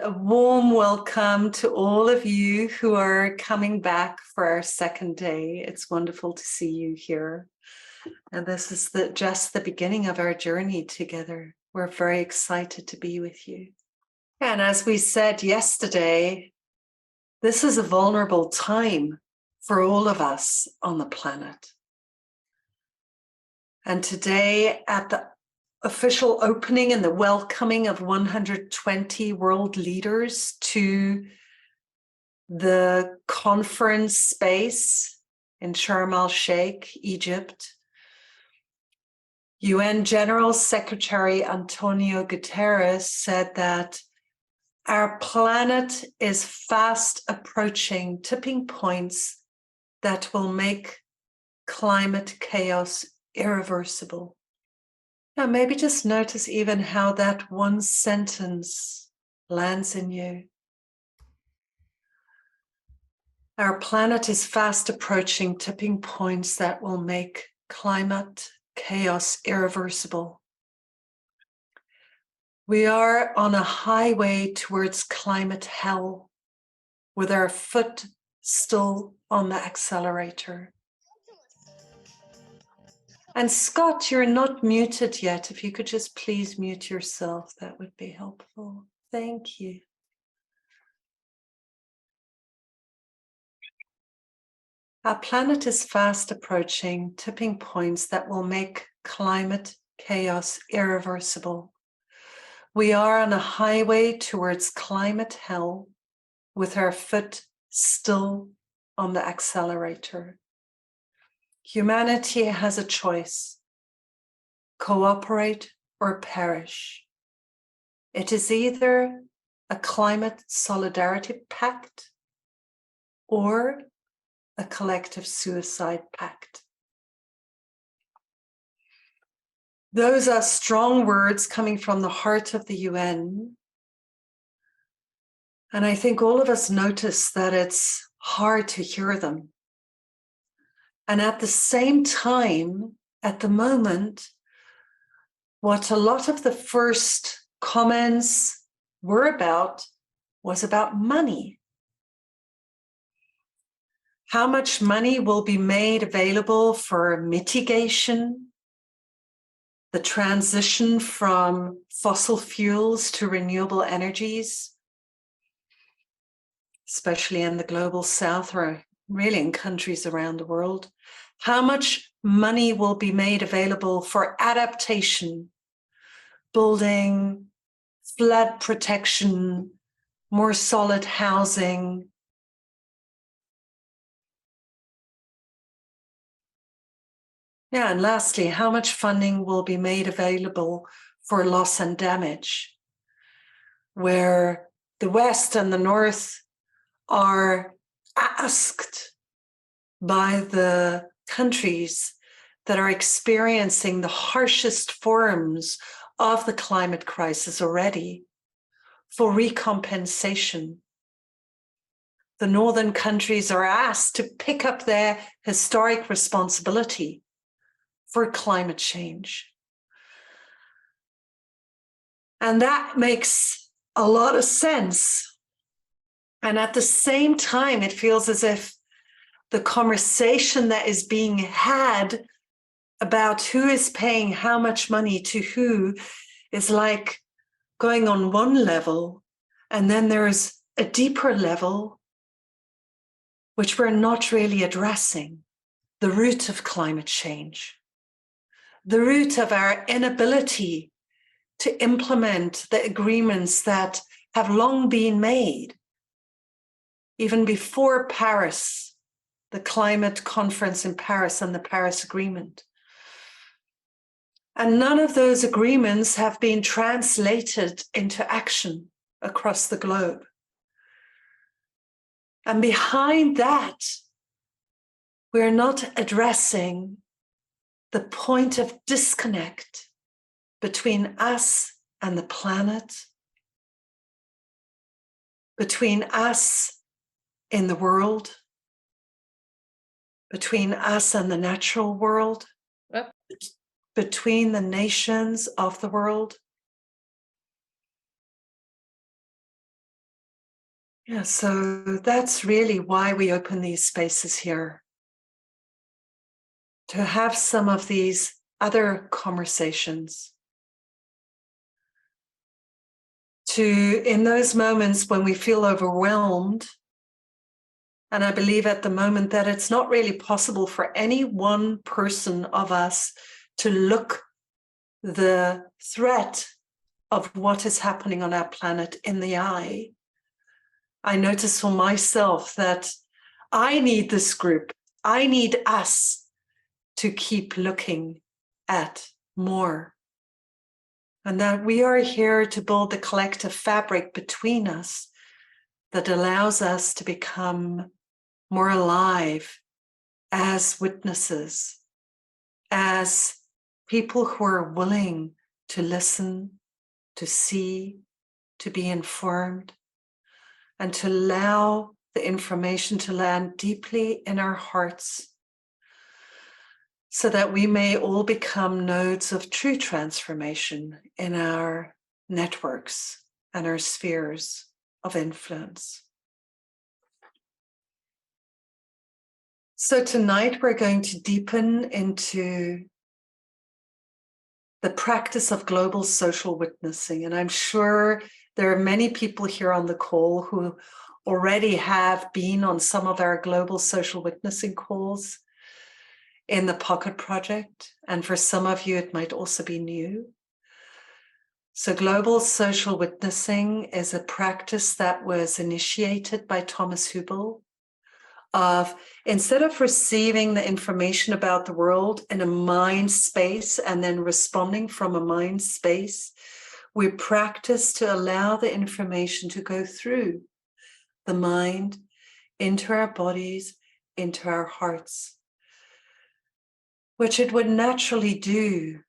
A warm welcome to all of you who are coming back for our second day. It's wonderful to see you here. And this is just the beginning of our journey together. We're very excited to be with you. And as we said yesterday, this is a vulnerable time for all of us on the planet. And today, at the official opening and the welcoming of 120 world leaders to the conference space in Sharm el-Sheikh, Egypt, UN General Secretary Antonio Guterres said that our planet is fast approaching tipping points that will make climate chaos irreversible. Now, maybe just notice even how that one sentence lands in you. Our planet is fast approaching tipping points that will make climate chaos irreversible. We are on a highway towards climate hell with our foot still on the accelerator. And Scott, you're not muted yet. If you could just please mute yourself, that would be helpful. Thank you. Our planet is fast approaching tipping points that will make climate chaos irreversible. We are on a highway towards climate hell with our foot still on the accelerator. Humanity has a choice: cooperate or perish. It is either a climate solidarity pact or a collective suicide pact. Those are strong words coming from the heart of the UN. And I think all of us notice that it's hard to hear them. And at the same time, at the moment, what a lot of the first comments were about was about money. How much money will be made available for mitigation, the transition from fossil fuels to renewable energies, especially in the global south or really in countries around the world? How much money will be made available for adaptation, building, flood protection, more solid housing? Yeah, and lastly, how much funding will be made available for loss and damage, where the West and the North are asked by the countries that are experiencing the harshest forms of the climate crisis already for recompensation. The northern countries are asked to pick up their historic responsibility for climate change. And that makes a lot of sense. And at the same time, it feels as if the conversation that is being had about who is paying how much money to who is like going on one level, and then there's a deeper level which we're not really addressing: the root of climate change, the root of our inability to implement the agreements that have long been made, even before Paris, the climate conference in Paris and the Paris Agreement. And none of those agreements have been translated into action across the globe. And behind that, we're not addressing the point of disconnect between us and the planet, between us in the world, between us and the natural world, between the nations of the world. Yeah, so that's really why we open these spaces here. To have some of these other conversations. In those moments when we feel overwhelmed, and I believe at the moment that it's not really possible for any one person of us to look the threat of what is happening on our planet in the eye. I notice for myself that I need this group. I need us to keep looking at more. And that we are here to build the collective fabric between us that allows us to become more alive as witnesses, as people who are willing to listen, to see, to be informed, and to allow the information to land deeply in our hearts so that we may all become nodes of true transformation in our networks and our spheres of influence. So tonight we're going to deepen into the practice of global social witnessing. And I'm sure there are many people here on the call who already have been on some of our global social witnessing calls in the Pocket Project. And for some of you, it might also be new. So global social witnessing is a practice that was initiated by Thomas Hübl of, instead of receiving the information about the world in a mind space and then responding from a mind space, we practice to allow the information to go through the mind, into our bodies, into our hearts, which it would naturally do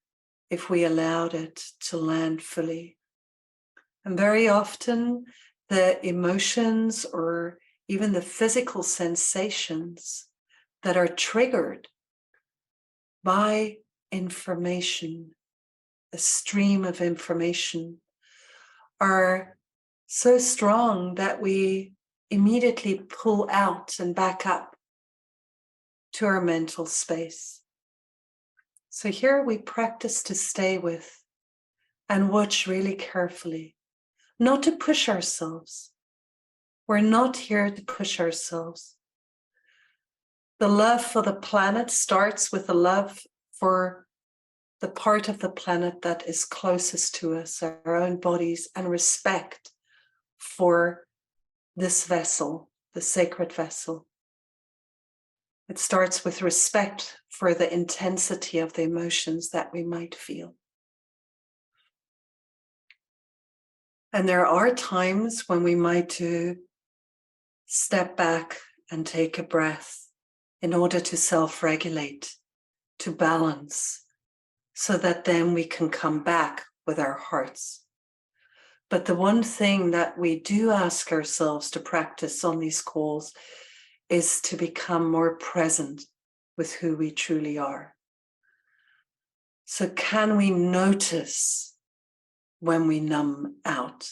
if we allowed it to land fully. And very often the emotions or even the physical sensations that are triggered by information, a stream of information, are so strong that we immediately pull out and back up to our mental space. So here we practice to stay with and watch really carefully, not to push ourselves. We're not here to push ourselves. The love for the planet starts with the love for the part of the planet that is closest to us, our own bodies, and respect for this vessel, the sacred vessel. It starts with respect for the intensity of the emotions that we might feel. And there are times when we might step back and take a breath in order to self-regulate, to balance, so that then we can come back with our hearts. But the one thing that we do ask ourselves to practice on these calls is to become more present with who we truly are. So can we notice when we numb out?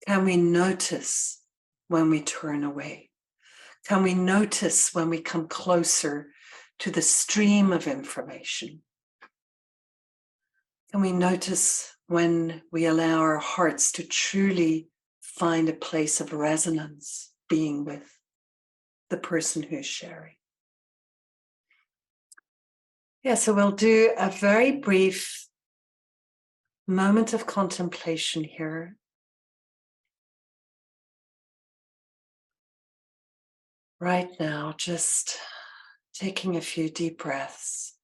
Can we notice when we turn away? Can we notice when we come closer to the stream of information? Can we notice when we allow our hearts to truly find a place of resonance, being with the person who's sharing? Yeah, so we'll do a very brief moment of contemplation here. Right now, just taking a few deep breaths.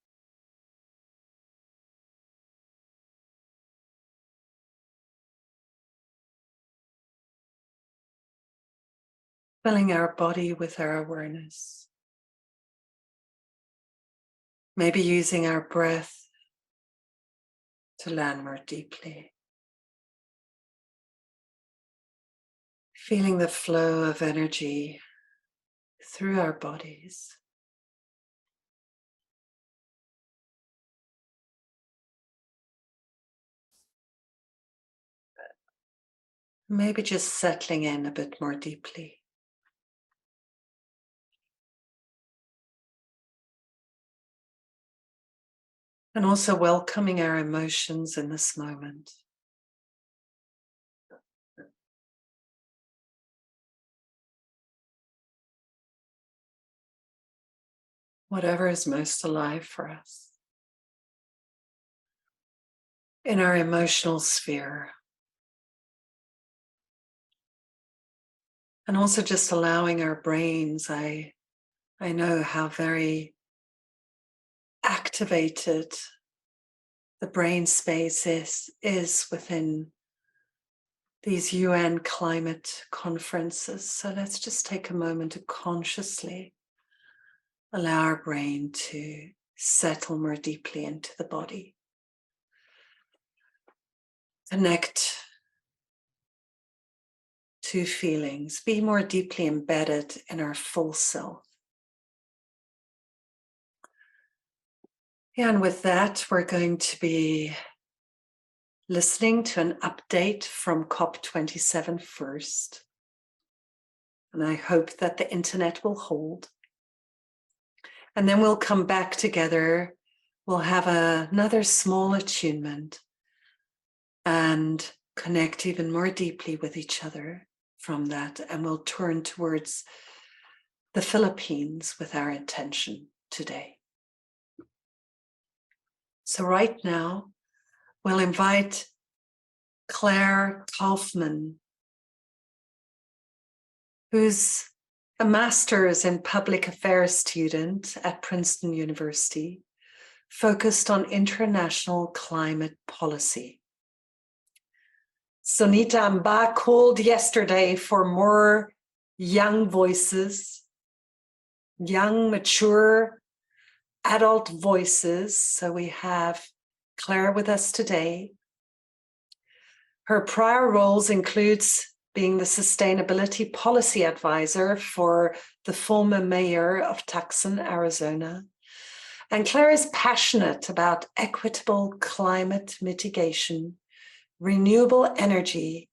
Filling our body with our awareness. Maybe using our breath to land more deeply. Feeling the flow of energy through our bodies. Maybe just settling in a bit more deeply. And also welcoming our emotions in this moment. Whatever is most alive for us. In our emotional sphere. And also just allowing our brains, I know how very activated the brain space is within these UN climate conferences. So let's just take a moment to consciously allow our brain to settle more deeply into the body. Connect to feelings, be more deeply embedded in our full self. Yeah, and with that, we're going to be listening to an update from COP27 first. And I hope that the internet will hold. And then we'll come back together. We'll have another small attunement and connect even more deeply with each other from that. And we'll turn towards the Philippines with our intention today. So right now, we'll invite Claire Kaufman, who's a master's in public affairs student at Princeton University, focused on international climate policy. Sunita Amba called yesterday for more young voices, young, mature, adult voices. So we have Claire with us today. Her prior roles includes being the sustainability policy advisor for the former mayor of Tucson, Arizona. And Claire is passionate about equitable climate mitigation, renewable energy,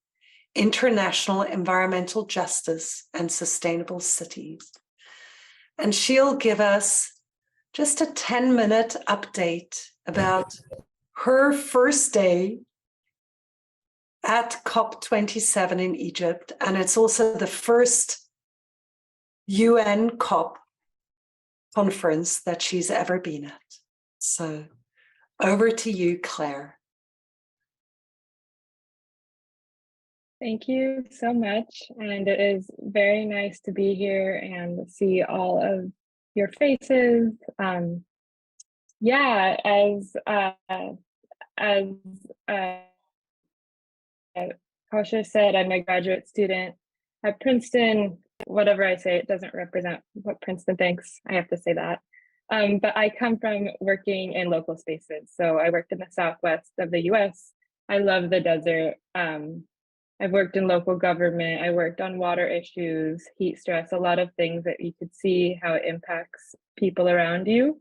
international environmental justice, and sustainable cities. And she'll give us just a 10-minute update about her first day at COP27 in Egypt. And it's also the first UN COP conference that she's ever been at. So over to you, Claire. Thank you so much. And it is very nice to be here and see all of your faces. Yeah, as Kausha said, I'm a graduate student at Princeton. Whatever I say, it doesn't represent what Princeton thinks. I have to say that. But I come from working in local spaces. So I worked in the Southwest of the US. I love the desert. I've worked in local government. I worked on water issues, heat stress, a lot of things that you could see how it impacts people around you.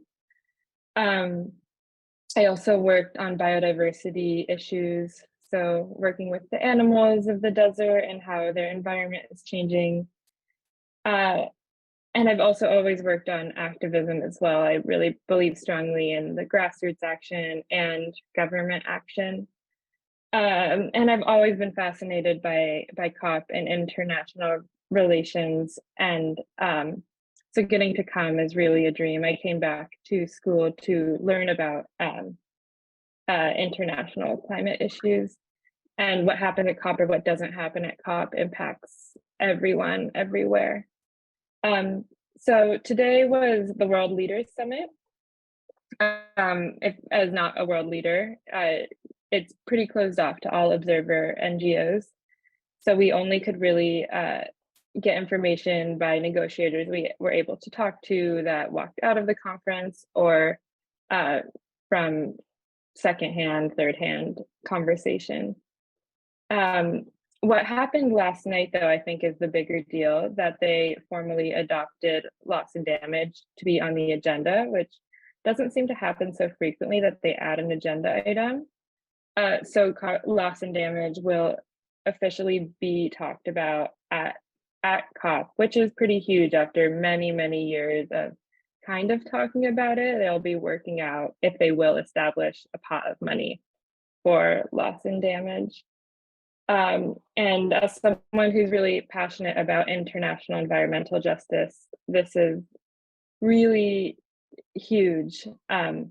I also worked on biodiversity issues. So working with the animals of the desert and how their environment is changing. And I've also always worked on activism as well. I really believe strongly in the grassroots action and government action. And I've always been fascinated by COP and international relations. And so getting to come is really a dream. I came back to school to learn about international climate issues, and what happens at COP or what doesn't happen at COP impacts everyone, everywhere. So today was the World Leaders Summit. If as not a world leader, it's pretty closed off to all observer NGOs. So we only could really get information by negotiators we were able to talk to that walked out of the conference, or from secondhand, third-hand conversation. What happened last night, though, I think is the bigger deal, that they formally adopted loss and damage to be on the agenda, which doesn't seem to happen so frequently that they add an agenda item. So loss and damage will officially be talked about at COP, which is pretty huge after many, many years of kind of talking about it. They'll be working out if they will establish a pot of money for loss and damage. And as someone who's really passionate about international environmental justice, this is really huge. I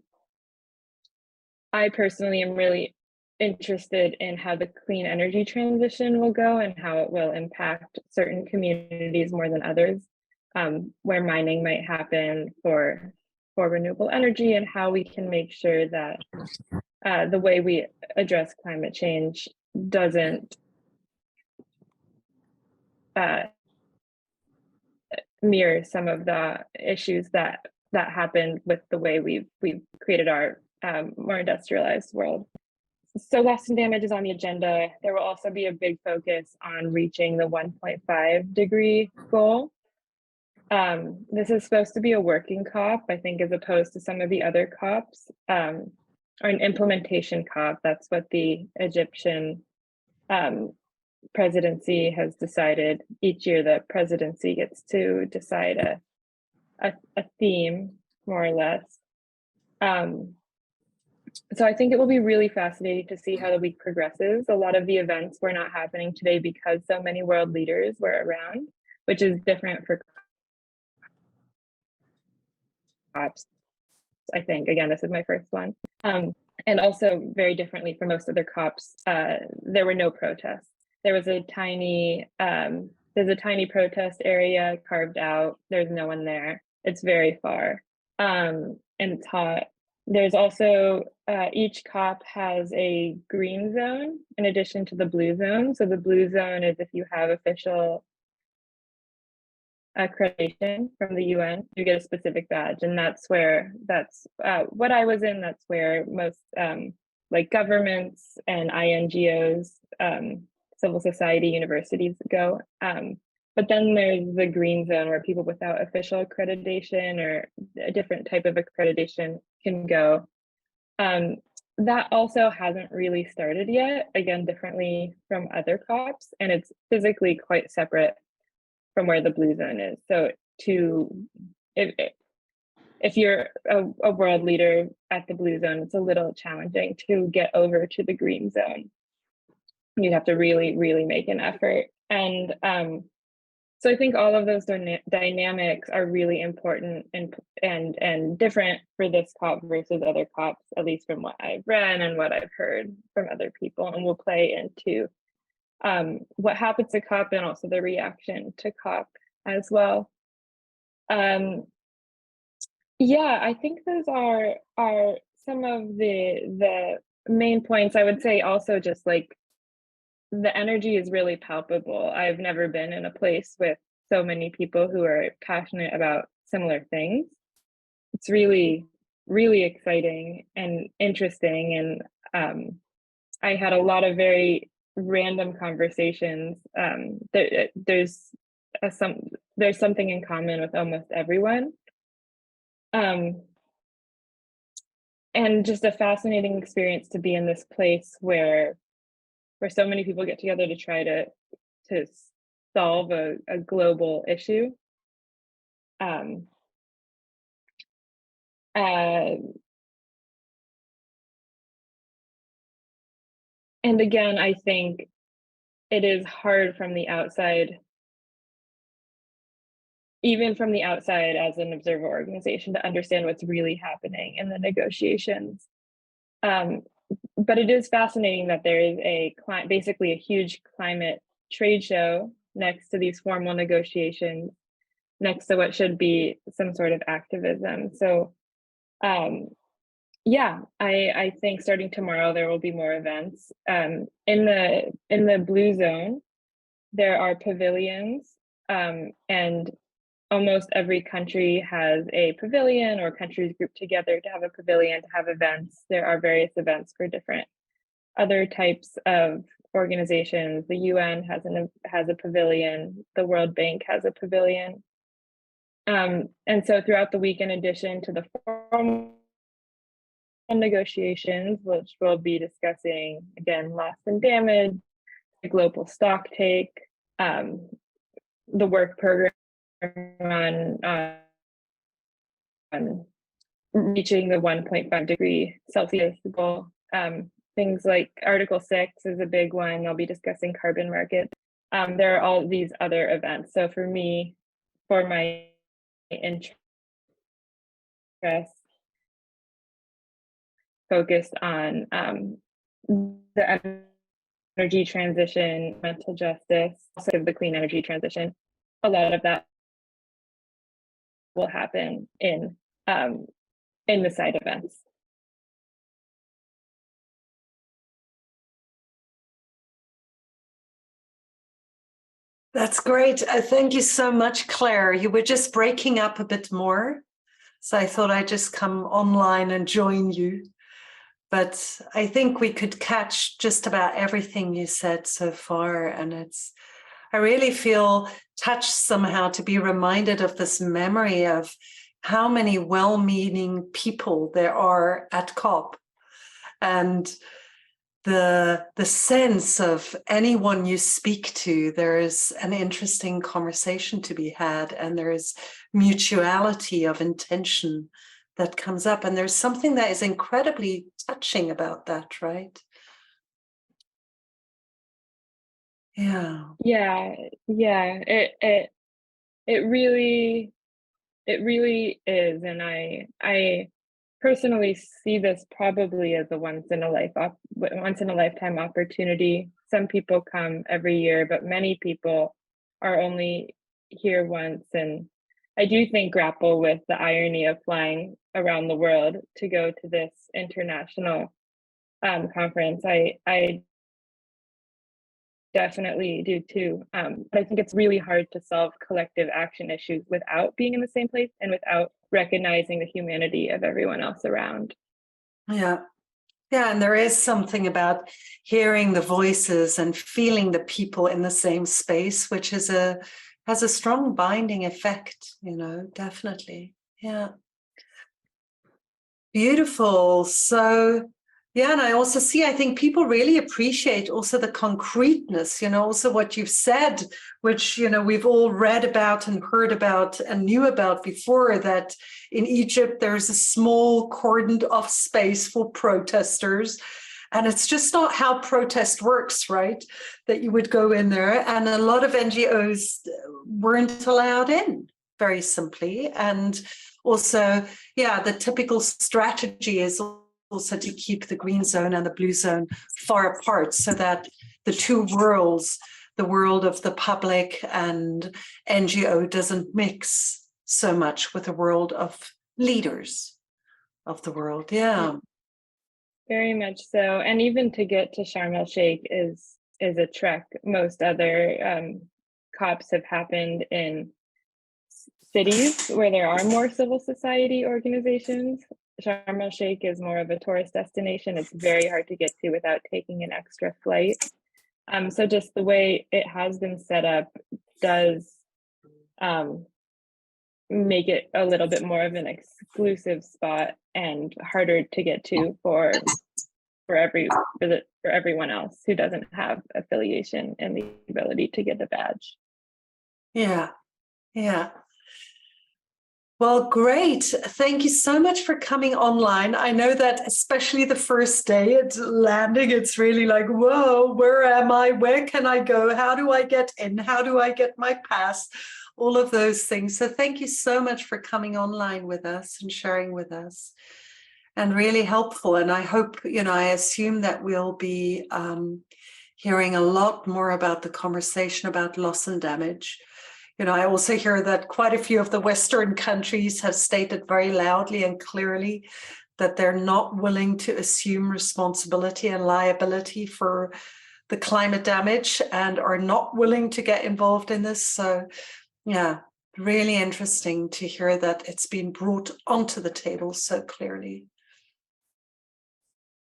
personally am really interested in how the clean energy transition will go and how it will impact certain communities more than others, where mining might happen for renewable energy, and how we can make sure that the way we address climate change doesn't mirror some of the issues that happened with the way we've created our more industrialized world. So loss and damage is on the agenda. There will also be a big focus on reaching the 1.5 degree goal. This is supposed to be a working COP, I think, as opposed to some of the other COPs, or an implementation COP. That's what the Egyptian presidency has decided. Each year the presidency gets to decide a theme, more or less. So I think it will be really fascinating to see how the week progresses. A lot of the events were not happening today because so many world leaders were around, which is different for COPs. I think, again, this is my first one. And also very differently from most other COPs, there were no protests. There was a tiny, there's a tiny protest area carved out. There's no one there. It's very far, and it's hot. There's also, each COP has a green zone in addition to the blue zone. So the blue zone is if you have official accreditation from the UN, you get a specific badge. And that's what I was in. That's where most like governments and INGOs, civil society, universities go. But then there's the green zone where people without official accreditation or a different type of accreditation can go. That also hasn't really started yet, again, differently from other COPs, and it's physically quite separate from where the blue zone is. So if you're a world leader at the blue zone, it's a little challenging to get over to the green zone. You have to really, really make an effort. And so I think all of those dynamics are really important and different for this COP versus other COPs, at least from what I've read and what I've heard from other people, and will play into what happens to COP and also the reaction to COP as well. Yeah, I think those are some of the main points. I would say also just like the energy is really palpable. I've never been in a place with so many people who are passionate about similar things. It's really, really exciting and interesting. And I had a lot of very random conversations. There's something in common with almost everyone. And just a fascinating experience to be in this place where so many people get together to try to solve a global issue. And again, I think it is hard from the outside, even from the outside as an observer organization, to understand what's really happening in the negotiations. But it is fascinating that there is basically a huge climate trade show next to these formal negotiations, next to what should be some sort of activism. So yeah, I think starting tomorrow there will be more events. In the blue zone, there are pavilions, and almost every country has a pavilion, or countries group together to have a pavilion, to have events. There are various events for different other types of organizations. The UN has a pavilion. The World Bank has a pavilion. And so throughout the week, in addition to the formal negotiations, which we'll be discussing, again, loss and damage, global stock take, the work program on reaching the 1.5 degree Celsius goal. Things like Article 6 is a big one. They'll be discussing carbon markets. There are all these other events. So for me, for my interest, focused on the energy transition, mental justice, also the clean energy transition. A lot of that will happen in the side events. That's great. Thank you so much, Claire. You were just breaking up a bit more, so I thought I'd just come online and join you. But I think we could catch just about everything you said so far. And I really feel touched somehow to be reminded of this memory of how many well-meaning people there are at COP. And the sense of anyone you speak to, there is an interesting conversation to be had, and there is mutuality of intention that comes up, and there's something that is incredibly touching about that, right? Yeah. It really is, and I personally see this probably as a once in a lifetime opportunity. Some people come every year, but many people are only here once, and I do think grapple with the irony of flying around the world to go to this international conference. I definitely do too. But I think it's really hard to solve collective action issues without being in the same place and without recognizing the humanity of everyone else around. Yeah. Yeah, and there is something about hearing the voices and feeling the people in the same space, which has a strong binding effect, definitely. Yeah. Beautiful. So, yeah, and I also see, I think people really appreciate also the concreteness, also what you've said, which, we've all read about and heard about and knew about before, that in Egypt, there's a small cordoned off space for protesters. And it's just not how protest works, right? That you would go in there, and a lot of NGOs weren't allowed in, very simply. And also, yeah, the typical strategy is also to keep the green zone and the blue zone far apart, so that the two worlds, the world of the public and NGO, doesn't mix so much with the world of leaders of the world. Yeah. Very much so. And even to get to Sharm el Sheikh is a trek. Most other COPs have happened in cities where there are more civil society organizations. Sharm el Sheikh is more of a tourist destination. It's very hard to get to without taking an extra flight. So just the way it has been set up does make it a little bit more of an exclusive spot and harder to get to for everyone else who doesn't have affiliation and the ability to get a badge. Yeah. Well, great. Thank you so much for coming online. I know that especially the first day it's landing, it's really like, whoa, where am I? Where can I go? How do I get in? How do I get my pass? All of those things. So thank you so much for coming online with us and sharing with us. And really helpful. And I hope, I assume that we'll be hearing a lot more about the conversation about loss and damage. I also hear that quite a few of the Western countries have stated very loudly and clearly that they're not willing to assume responsibility and liability for the climate damage and are not willing to get involved in this. So, yeah, really interesting to hear that it's been brought onto the table so clearly.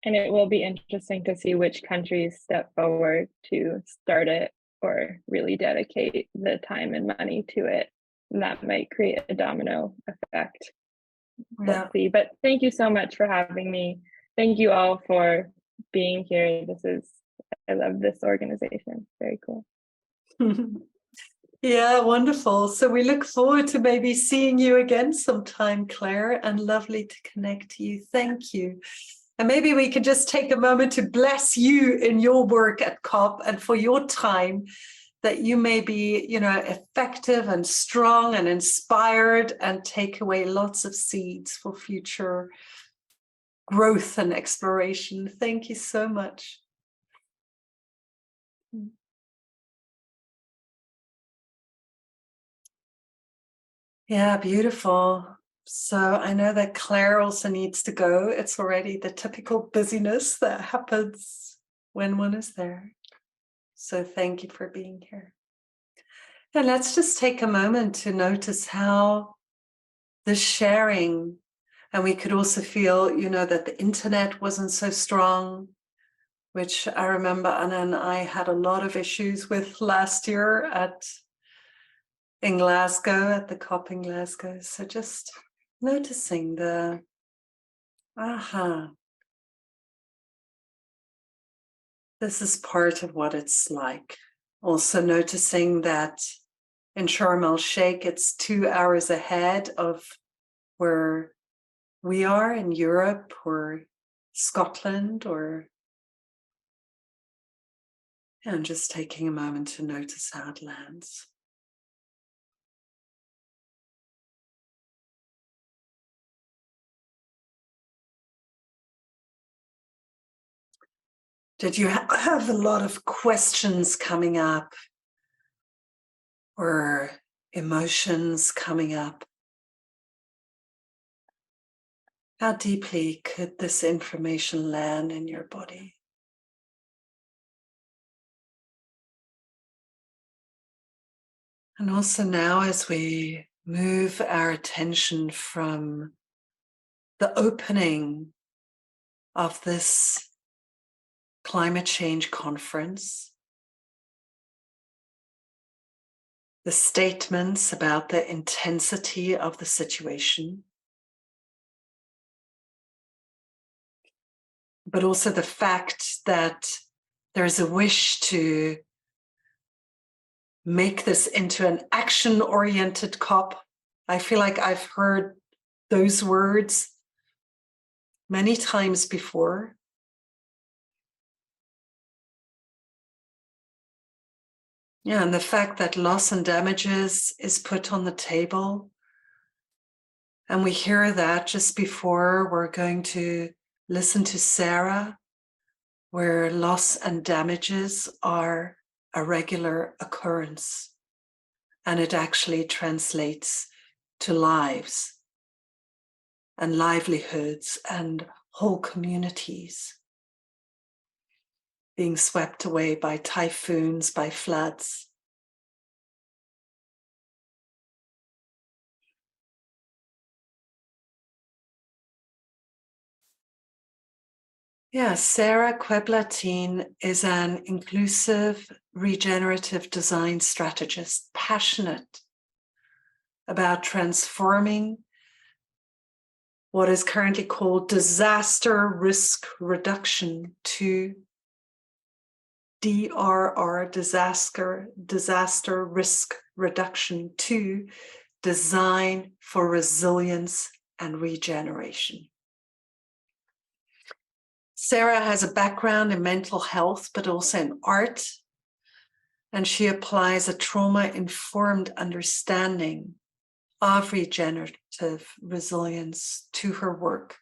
And it will be interesting to see which countries step forward to start it or really dedicate the time and money to it. And that might create a domino effect. Yeah. Let's see. But thank you so much for having me. Thank you all for being here. This is I love this organization. Very cool. Yeah, wonderful. So we look forward to maybe seeing you again sometime, Claire, and lovely to connect to you. Thank you. And maybe we could just take a moment to bless you in your work at COP and for your time, that you may be, effective and strong and inspired and take away lots of seeds for future growth and exploration. Thank you so much. Yeah, beautiful. So I know that Claire also needs to go. It's already the typical busyness that happens when one is there. So thank you for being here. And let's just take a moment to notice how the sharing, and we could also feel, that the internet wasn't so strong, which I remember Anna and I had a lot of issues with last year in Glasgow, at the COP in Glasgow. So just noticing this is part of what it's like. Also noticing that in Sharm el-Sheikh, it's 2 hours ahead of where we are in Europe or Scotland, and just taking a moment to notice how it lands. Did you have a lot of questions coming up or emotions coming up? How deeply could this information land in your body? And also now, as we move our attention from the opening of this climate change conference, the statements about the intensity of the situation, but also the fact that there's a wish to make this into an action-oriented COP. I feel like I've heard those words many times before. Yeah, and the fact that loss and damages is put on the table. And we hear that just before we're going to listen to Sarah, where loss and damages are a regular occurrence. And it actually translates to lives and livelihoods and whole communities being swept away by typhoons, by floods. Yeah, Sarah Queblatin is an inclusive regenerative design strategist, passionate about transforming what is currently called disaster risk reduction to DRR, disaster risk reduction, to design for resilience and regeneration. Sarah has a background in mental health, but also in art, and she applies a trauma-informed understanding of regenerative resilience to her work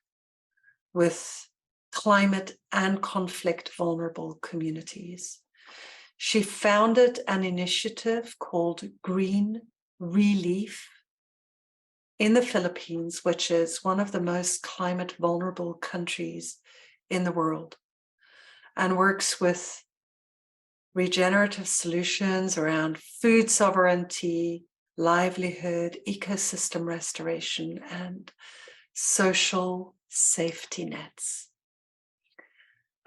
with climate and conflict vulnerable communities. She founded an initiative called Green Relief in the Philippines, which is one of the most climate vulnerable countries in the world, and works with regenerative solutions around food sovereignty, livelihood, ecosystem restoration, and social safety nets.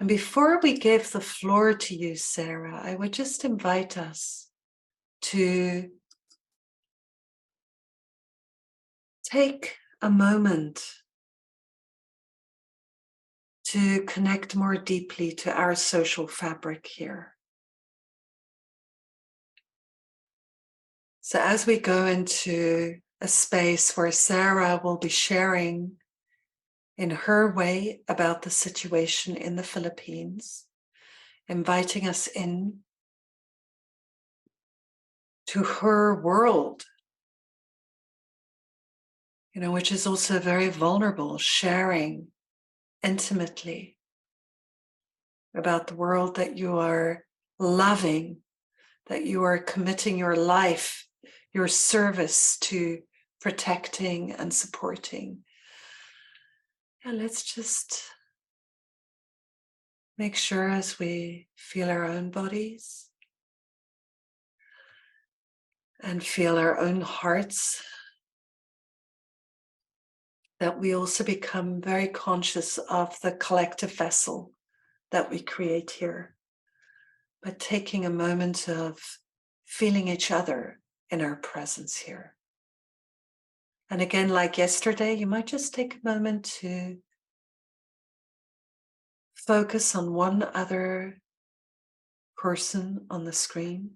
And before we give the floor to you, Sarah, I would just invite us to take a moment to connect more deeply to our social fabric here. So as we go into a space where Sarah will be sharing in her way about the situation in the Philippines, inviting us in to her world, which is also very vulnerable, sharing intimately about the world that you are loving, that you are committing your life, your service to protecting and supporting. And let's just make sure as we feel our own bodies and feel our own hearts, that we also become very conscious of the collective vessel that we create here, by taking a moment of feeling each other in our presence here. And again, like yesterday, you might just take a moment to focus on one other person on the screen.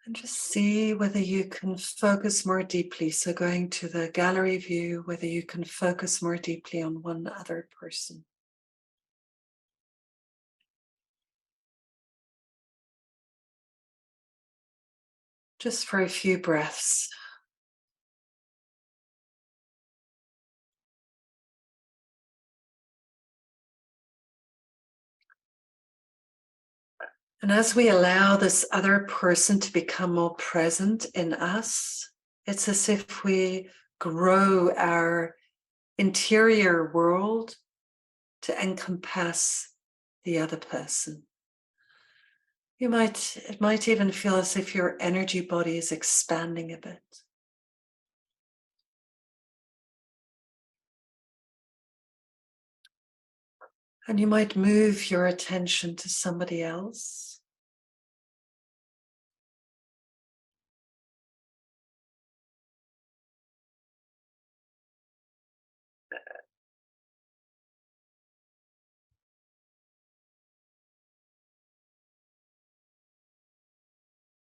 And just see whether you can focus more deeply. So going to the gallery view, whether you can focus more deeply on one other person. Just for a few breaths. And as we allow this other person to become more present in us, it's as if we grow our interior world to encompass the other person. It might even feel as if your energy body is expanding a bit. And you might move your attention to somebody else.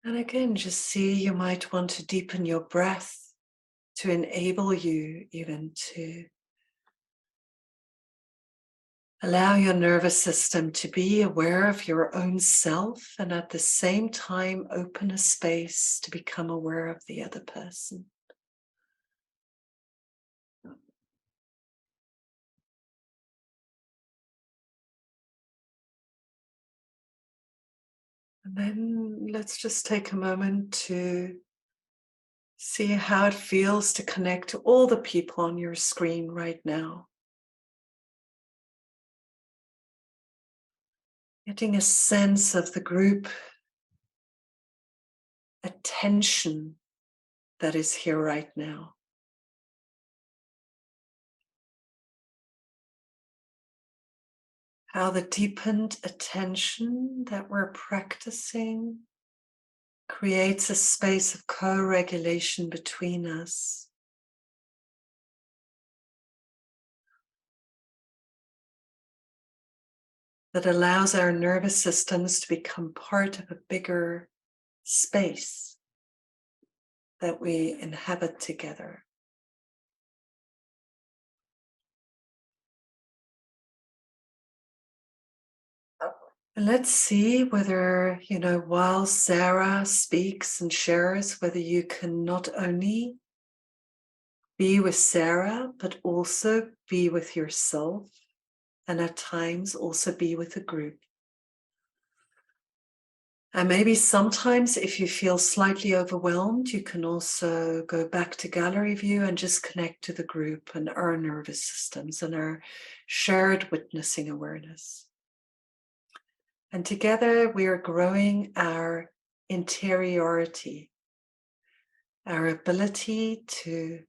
And again, just see, you might want to deepen your breath to enable you even to allow your nervous system to be aware of your own self, and at the same time open a space to become aware of the other person. And then let's just take a moment to see how it feels to connect to all the people on your screen right now. Getting a sense of the group attention that is here right now. How the deepened attention that we're practicing creates a space of co-regulation between us. That allows our nervous systems to become part of a bigger space that we inhabit together. And let's see whether, while Sarah speaks and shares, whether you can not only be with Sarah, but also be with yourself, and at times also be with a group. And maybe sometimes if you feel slightly overwhelmed, you can also go back to gallery view and just connect to the group and our nervous systems and our shared witnessing awareness. And together we are growing our interiority, our ability to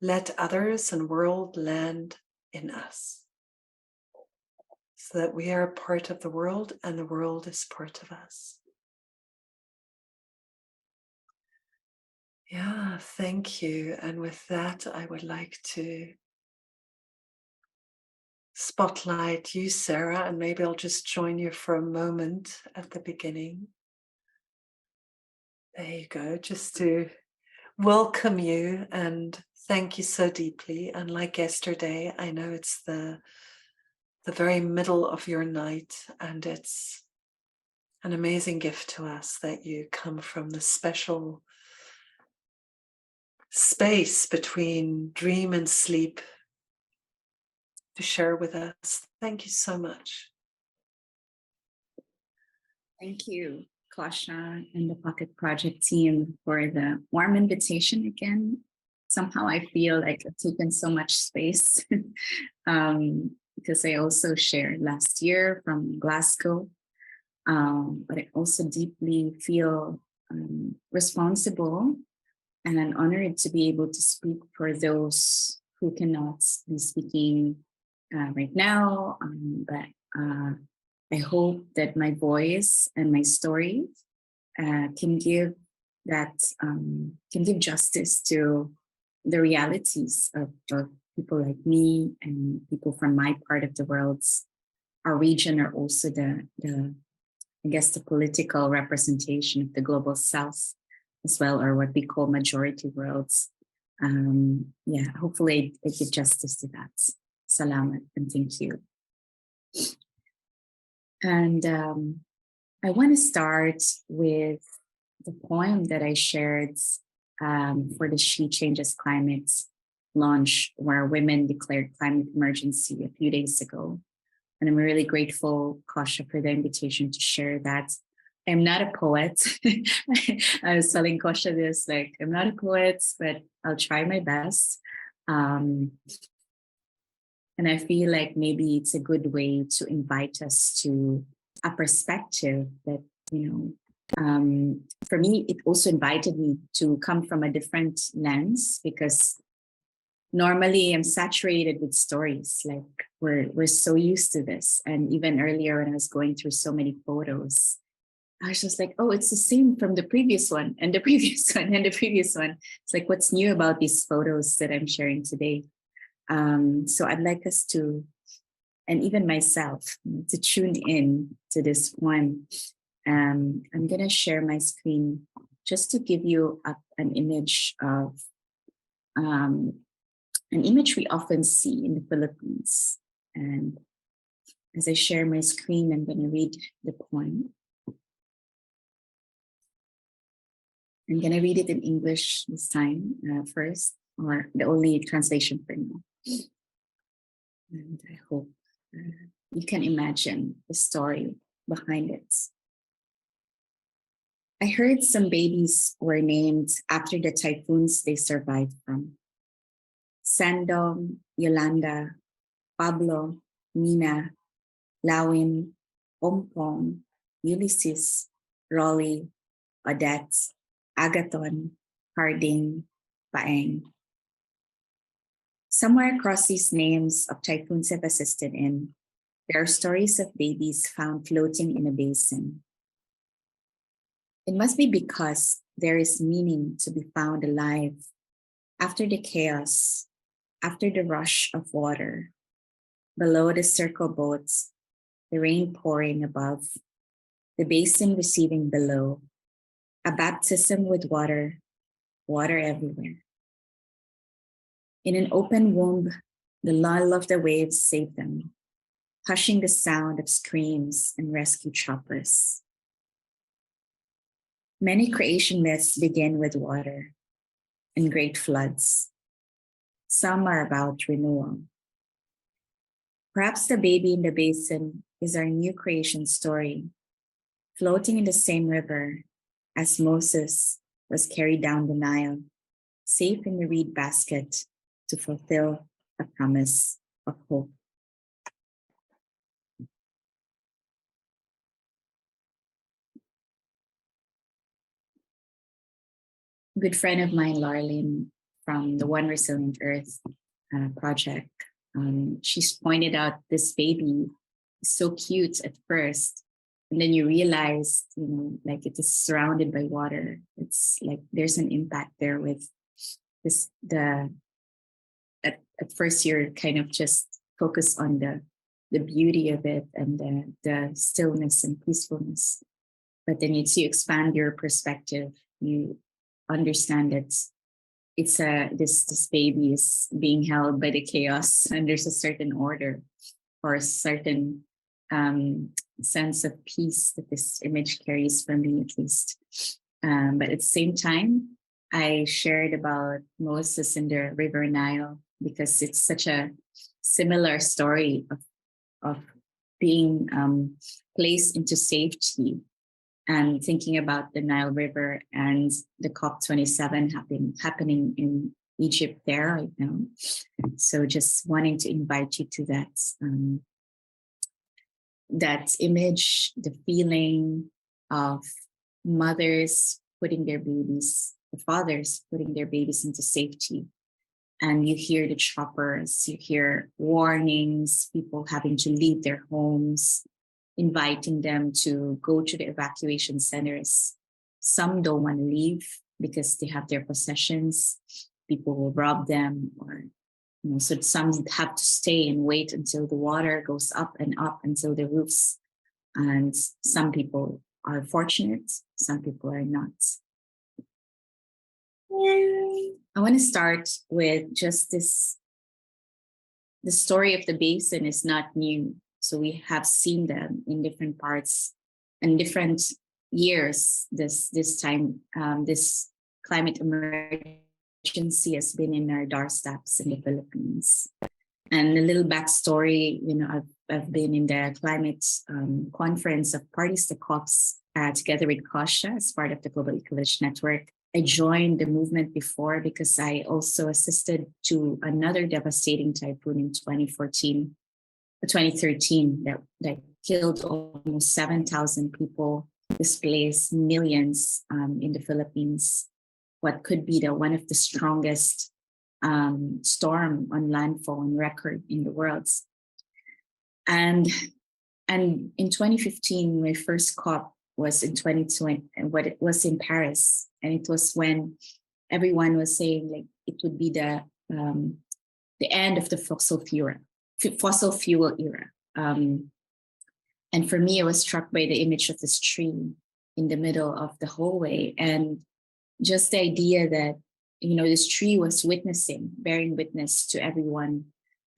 let others and world land in us. so that we are part of the world and the world is part of us. Yeah, thank you. And with that, I would like to spotlight you, Sarah, and maybe I'll just join you for a moment at the beginning. There you go, just to welcome you and thank you so deeply. And like yesterday, I know it's the very middle of your night, and it's an amazing gift to us that you come from the special space between dream and sleep to share with us. Thank you so much. Thank you, Kausha and the Pocket Project team for the warm invitation again. Somehow I feel like I've taken so much space because I also shared last year from Glasgow. But I also deeply feel responsible and honored to be able to speak for those who cannot be speaking right now. But I hope that my voice and my story can give justice to the realities of people like me and people from my part of the world, our region, or also the I guess the political representation of the global south as well, or what we call majority worlds. Yeah, hopefully I give justice to that. Salamat and thank you. And I want to start with the poem that I shared for the She Changes Climate launch, where women declared climate emergency a few days ago. And I'm really grateful, Kausha, for the invitation to share that. I'm not a poet. I was telling Kausha this, like, I'm not a poet, but I'll try my best. And I feel like maybe it's a good way to invite us to a perspective that, for me, it also invited me to come from a different lens, because normally I'm saturated with stories. Like we're so used to this. And even earlier when I was going through so many photos, I was just like, oh, it's the same from the previous one and the previous one and the previous one. It's like, what's new about these photos that I'm sharing today? So I'd like us to, and even myself, to tune in to this one. I'm going to share my screen just to give you an image of an image we often see in the Philippines. And as I share my screen, I'm going to read the poem. I'm going to read it in English this time first, or the only translation for now. And I hope you can imagine the story behind it. I heard some babies were named after the typhoons they survived from. Sandong, Yolanda, Pablo, Nina, Lawin, Ompong, Ulysses, Rolly, Odette, Agathon, Harding, Paeng. Somewhere across these names of typhoons I've assisted in, there are stories of babies found floating in a basin. It must be because there is meaning to be found alive after the chaos, after the rush of water, below the circle boats, the rain pouring above, the basin receiving below, a baptism with water, water everywhere. In an open womb, the lull of the waves saved them, hushing the sound of screams and rescue choppers. Many creation myths begin with water and great floods. Some are about renewal. Perhaps the baby in the basin is our new creation story, floating in the same river as Moses was carried down the Nile, safe in the reed basket to fulfill a promise of hope. A good friend of mine, Larlene, from the One Resilient Earth project, she's pointed out this baby so cute at first. And then you realize, like it is surrounded by water. It's like there's an impact there with this, at first you're kind of just focused on the beauty of it and the stillness and peacefulness. But then as you expand your perspective, you understand that this baby is being held by the chaos, and there's a certain order or a certain sense of peace that this image carries for me, at least. But at the same time, I shared about Moses in the River Nile because it's such a similar story of being placed into safety, and thinking about the Nile River and the COP27 happening in Egypt there right now. So just wanting to invite you to that image, the feeling of mothers putting their babies, the fathers putting their babies into safety. And you hear the choppers, you hear warnings, people having to leave their homes, inviting them to go to the evacuation centers. Some don't want to leave because they have their possessions. People will rob them, or so some have to stay and wait until the water goes up and up until the roofs. And some people are fortunate, some people are not. I want to start with just this. The story of the basin is not new. So we have seen them in different parts and different years. This time, this climate emergency has been in our doorsteps in the Philippines. And a little backstory, I've been in the climate conference of Parties to COPs together with Kasia as part of the Global Eco-Village Network. I joined the movement before because I also assisted to another devastating typhoon in 2013 that killed almost 7,000 people, displaced millions in the Philippines. What could be one of the strongest storm on landfall on record in the world. And in 2015, my first COP was in 2020, and what it was in Paris, and it was when everyone was saying like it would be the end of the fossil fuel era. And for me, I was struck by the image of this tree in the middle of the hallway, and just the idea that this tree was bearing witness to everyone,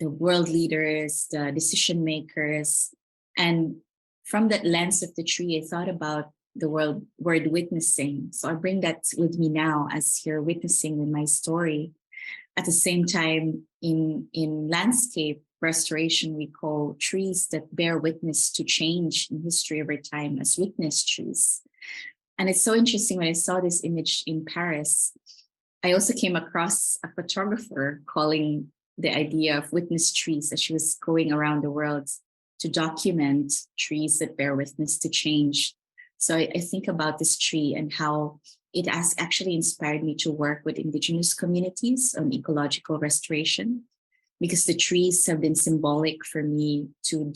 the world leaders, the decision makers. And from that lens of the tree, I thought about the word witnessing. So I bring that with me now as you're witnessing with my story. At the same time, in landscape restoration, we call trees that bear witness to change in history over time as witness trees. And it's so interesting when I saw this image in Paris, I also came across a photographer calling the idea of witness trees as she was going around the world to document trees that bear witness to change. So I think about this tree and how it has actually inspired me to work with indigenous communities on ecological restoration, because the trees have been symbolic for me to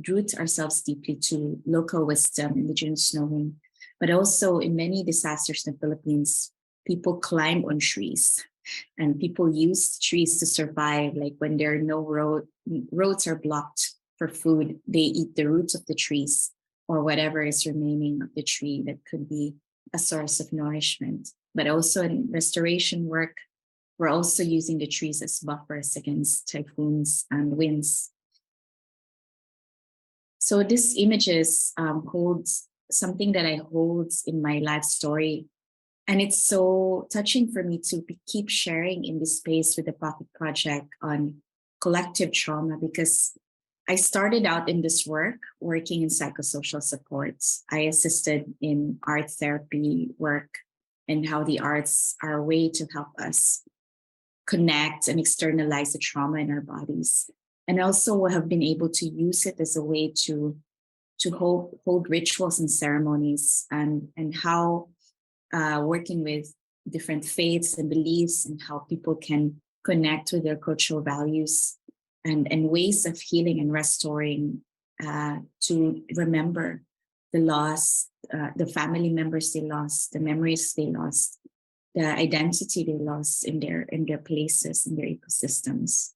root ourselves deeply to local wisdom, indigenous knowing, but also in many disasters in the Philippines, people climb on trees and people use trees to survive. Like when there are no roads are blocked for food, they eat the roots of the trees or whatever is remaining of the tree that could be a source of nourishment. But also in restoration work, we're also using the trees as buffers against typhoons and winds. So this images holds something that I hold in my life story. And it's so touching for me to keep sharing in this space with the Pocket Project on collective trauma, because I started out in this work working in psychosocial supports. I assisted in art therapy work and how the arts are a way to help us connect and externalize the trauma in our bodies. And also have been able to use it as a way to hold rituals and ceremonies, and how working with different faiths and beliefs and how people can connect with their cultural values and ways of healing and restoring to remember the loss, the family members they lost, the memories they lost, the identity they lost in their places, in their ecosystems.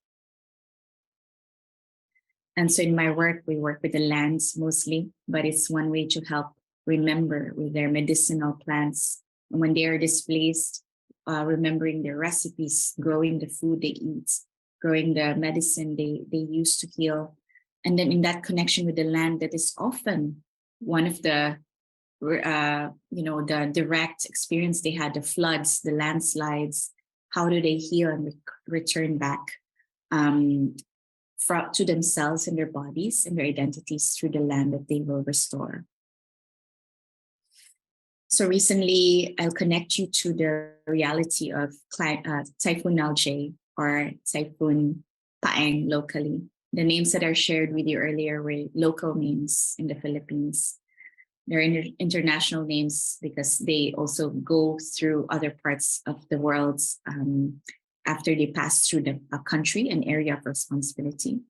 And so in my work, we work with the lands mostly, but it's one way to help remember with their medicinal plants. And when they are displaced, remembering their recipes, growing the food they eat, growing the medicine they use to heal. And then in that connection with the land, that is often one of the, the direct experience they had, the floods, the landslides. How do they heal and return back to themselves and their bodies and their identities through the land that they will restore? So recently, I'll connect you to the reality of Typhoon Algae, or Typhoon Paeng locally. The names that are shared with you earlier were local names in the Philippines. They're international names because they also go through other parts of the world after they pass through a country, an area of responsibility.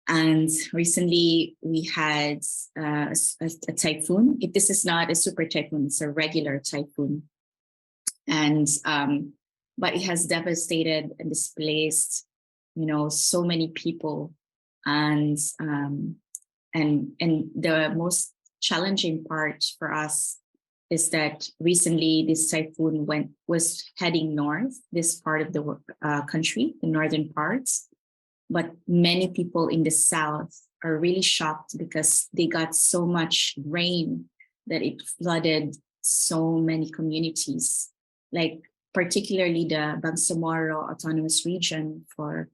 And recently we had a typhoon. This is not a super typhoon, it's a regular typhoon. And but it has devastated and displaced, so many people. And the most challenging part for us is that recently this typhoon was heading north, this part of the country, the northern parts. But many people in the south are really shocked because they got so much rain that it flooded so many communities, like particularly the Bangsamoro Autonomous Region for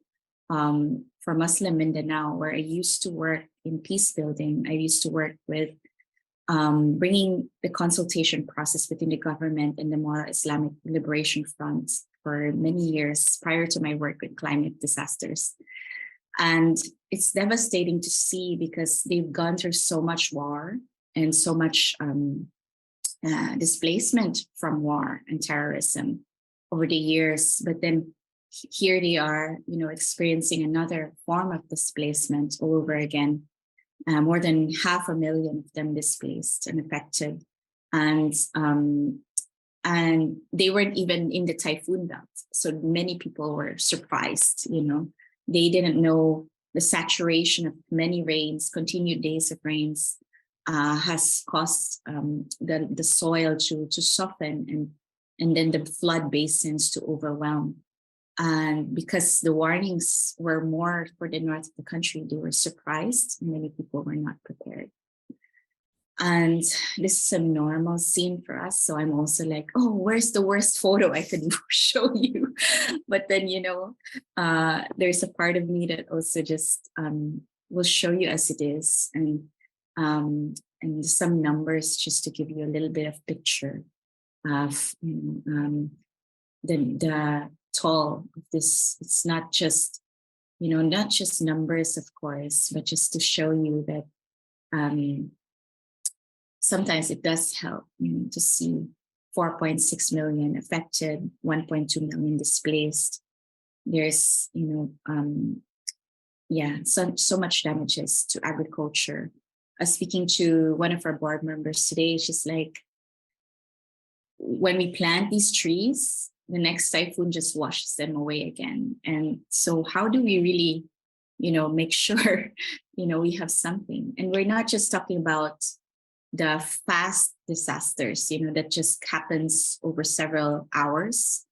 Muslim Mindanao, where I used to work in peace building. I used to work with bringing the consultation process between the government and the Mora Islamic Liberation Front for many years prior to my work with climate disasters. And it's devastating to see because they've gone through so much war and so much displacement from war and terrorism over the years. But then here they are, experiencing another form of displacement all over again. More than 500,000 of them displaced and affected. And they weren't even in the typhoon belt. So many people were surprised, They didn't know the saturation of many rains, continued days of rains, has caused the soil to soften and then the flood basins to overwhelm. And because the warnings were more for the north of the country, they were surprised. Many people were not prepared. And this is a normal scene for us. So I'm also like, oh, where's the worst photo I could show you? But then, there's a part of me that also just will show you as it is. And some numbers just to give you a little bit of picture of the toll of this. It's not just, not just numbers, of course, but just to show you that sometimes it does help to see 4.6 million affected, 1.2 million displaced. There's, so much damages to agriculture. Speaking to one of our board members today, she's like, when we plant these trees, the next typhoon just washes them away again. And so how do we really, make sure, we have something? And we're not just talking about the fast disasters, that just happens over several hours.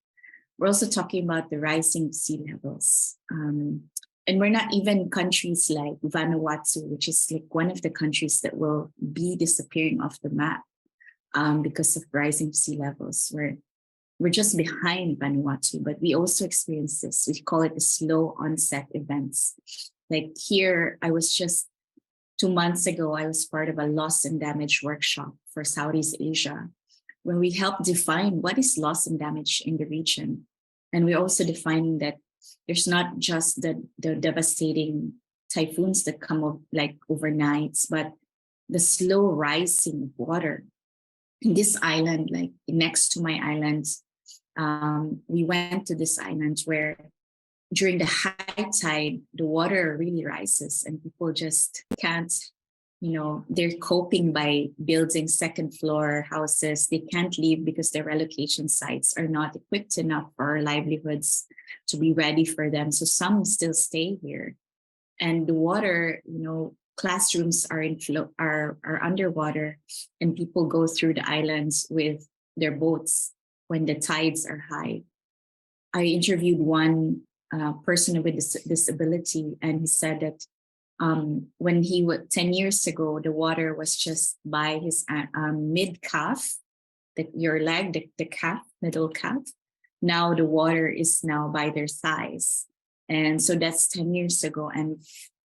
We're also talking about the rising sea levels. And we're not even countries like Vanuatu, which is like one of the countries that will be disappearing off the map because of rising sea levels. We're just behind Vanuatu, but we also experience this. We call it the slow onset events. Like here, I was just 2 months ago, I was part of a loss and damage workshop for Southeast Asia, where we helped define what is loss and damage in the region. And we're also defining that there's not just the devastating typhoons that come up like overnight, but the slow rising of water. In this island, like next to my island, we went to this island where during the high tide, the water really rises and people just can't, they're coping by building second floor houses. They can't leave because their relocation sites are not equipped enough for our livelihoods to be ready for them. So some still stay here. And the water, classrooms are are underwater, and people go through the islands with their boats when the tides are high. I interviewed one person with disability, and he said that when he was 10 years ago, the water was just by his mid calf, your leg, the calf, middle calf. Now the water is now by their thighs, and so that's 10 years ago.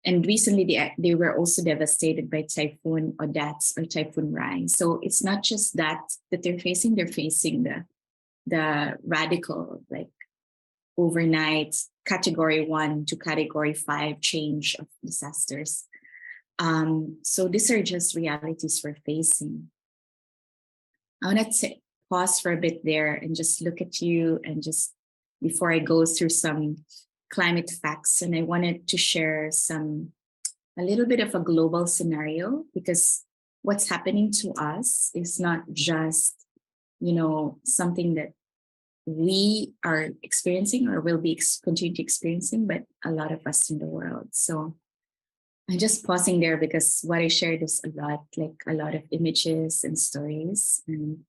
And recently they were also devastated by Typhoon Odette or Typhoon Rai. So it's not just that they're facing the radical, like, overnight category 1 to category 5 change of disasters. So these are just realities we're facing. I want to pause for a bit there and just look at you, and just before I go through some climate facts, and I wanted to share a little bit of a global scenario, because what's happening to us is not just, something that we are experiencing or will be continue to experiencing, but a lot of us in the world. So I'm just pausing there because what I shared is a lot of images and stories, and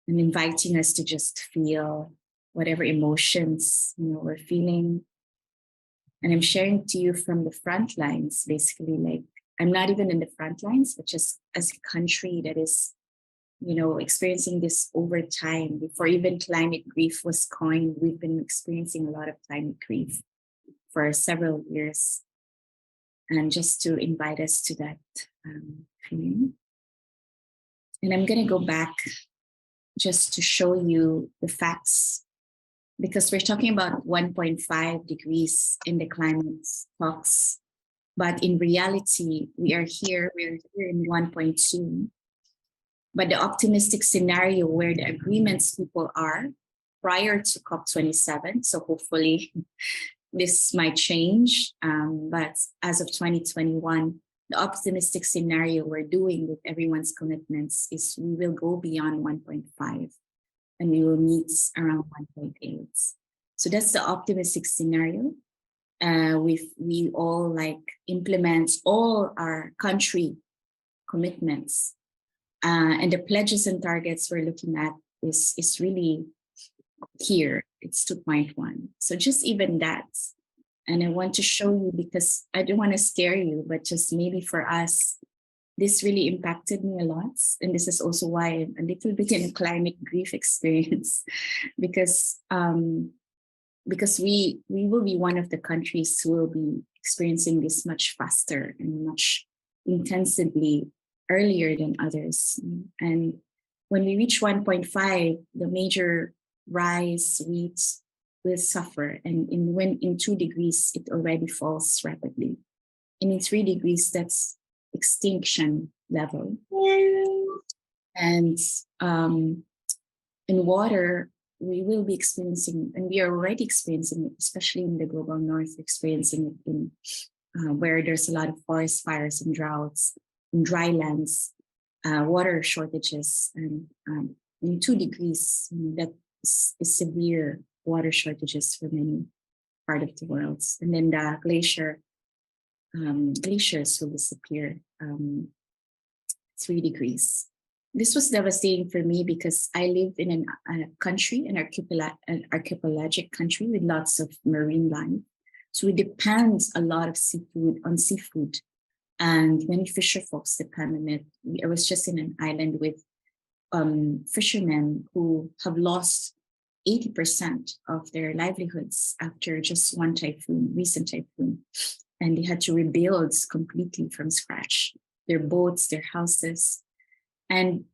inviting us to just feel whatever emotions, we're feeling. And I'm sharing to you from the front lines, basically. Like, I'm not even in the front lines, but just as a country that is, experiencing this over time. Before even climate grief was coined, we've been experiencing a lot of climate grief for several years. And just to invite us to that feeling. And I'm going to go back just to show you the facts, because we're talking about 1.5 degrees in the climate talks. But in reality, we're here in 1.2. But the optimistic scenario where the agreements people are prior to COP27, so hopefully this might change, but as of 2021, the optimistic scenario we're doing with everyone's commitments is we will go beyond 1.5 and we will meet around 1.8. So that's the optimistic scenario. We all implement all our country commitments. And the pledges and targets we're looking at is really here. It's 2.1. So just even that. And I want to show you, because I don't want to scare you, but just maybe for us, this really impacted me a lot. And this is also why I'm a little bit in a climate grief experience, because we will be one of the countries who will be experiencing this much faster and much intensively earlier than others. And when we reach 1.5, the major rise rates will suffer. And when in 2 degrees, it already falls rapidly. And in 3 degrees, that's extinction level. And in water, we will be experiencing, and we are already experiencing it, especially in the global north, experiencing it in where there's a lot of forest fires and droughts, in dry lands, water shortages, and in 2 degrees, that is severe water shortages for many part of the world. And then the glaciers will disappear, 3 degrees. This was devastating for me because I live in a country, an archipelagic country with lots of marine life. So we depend a lot on seafood. And many fisher folks depend on it. I was just in an island with fishermen who have lost 80% of their livelihoods after just one recent typhoon. And they had to rebuild completely from scratch their boats, their houses. And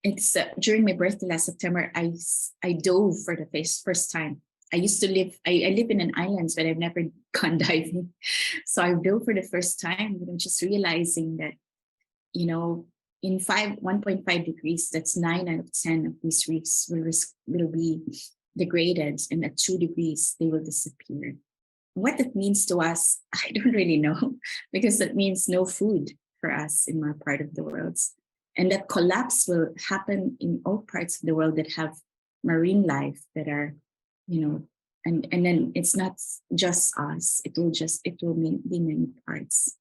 it's during my birthday last September, I dove for the first time. I used to live in an island, but I've never gone diving. So I dove for the first time, just realizing that, in 1.5 degrees, that's 9 out of 10 of these reefs will be degraded, and at 2 degrees, they will disappear. What that means to us, I don't really know, because that means no food for us in our part of the world. And that collapse will happen in all parts of the world that have marine life, that are, and then it's not just us, it will be many parts.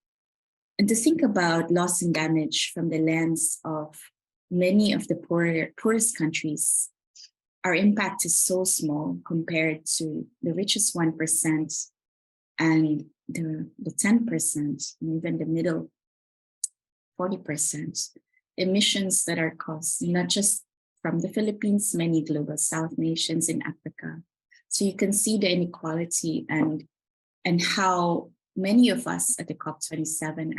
And to think about loss and damage from the lens of many of the poorest countries, our impact is so small compared to the richest 1% and the 10%, and even the middle 40%. Emissions that are caused not just from the Philippines, many global South nations in Africa. So you can see the inequality and how many of us at the COP27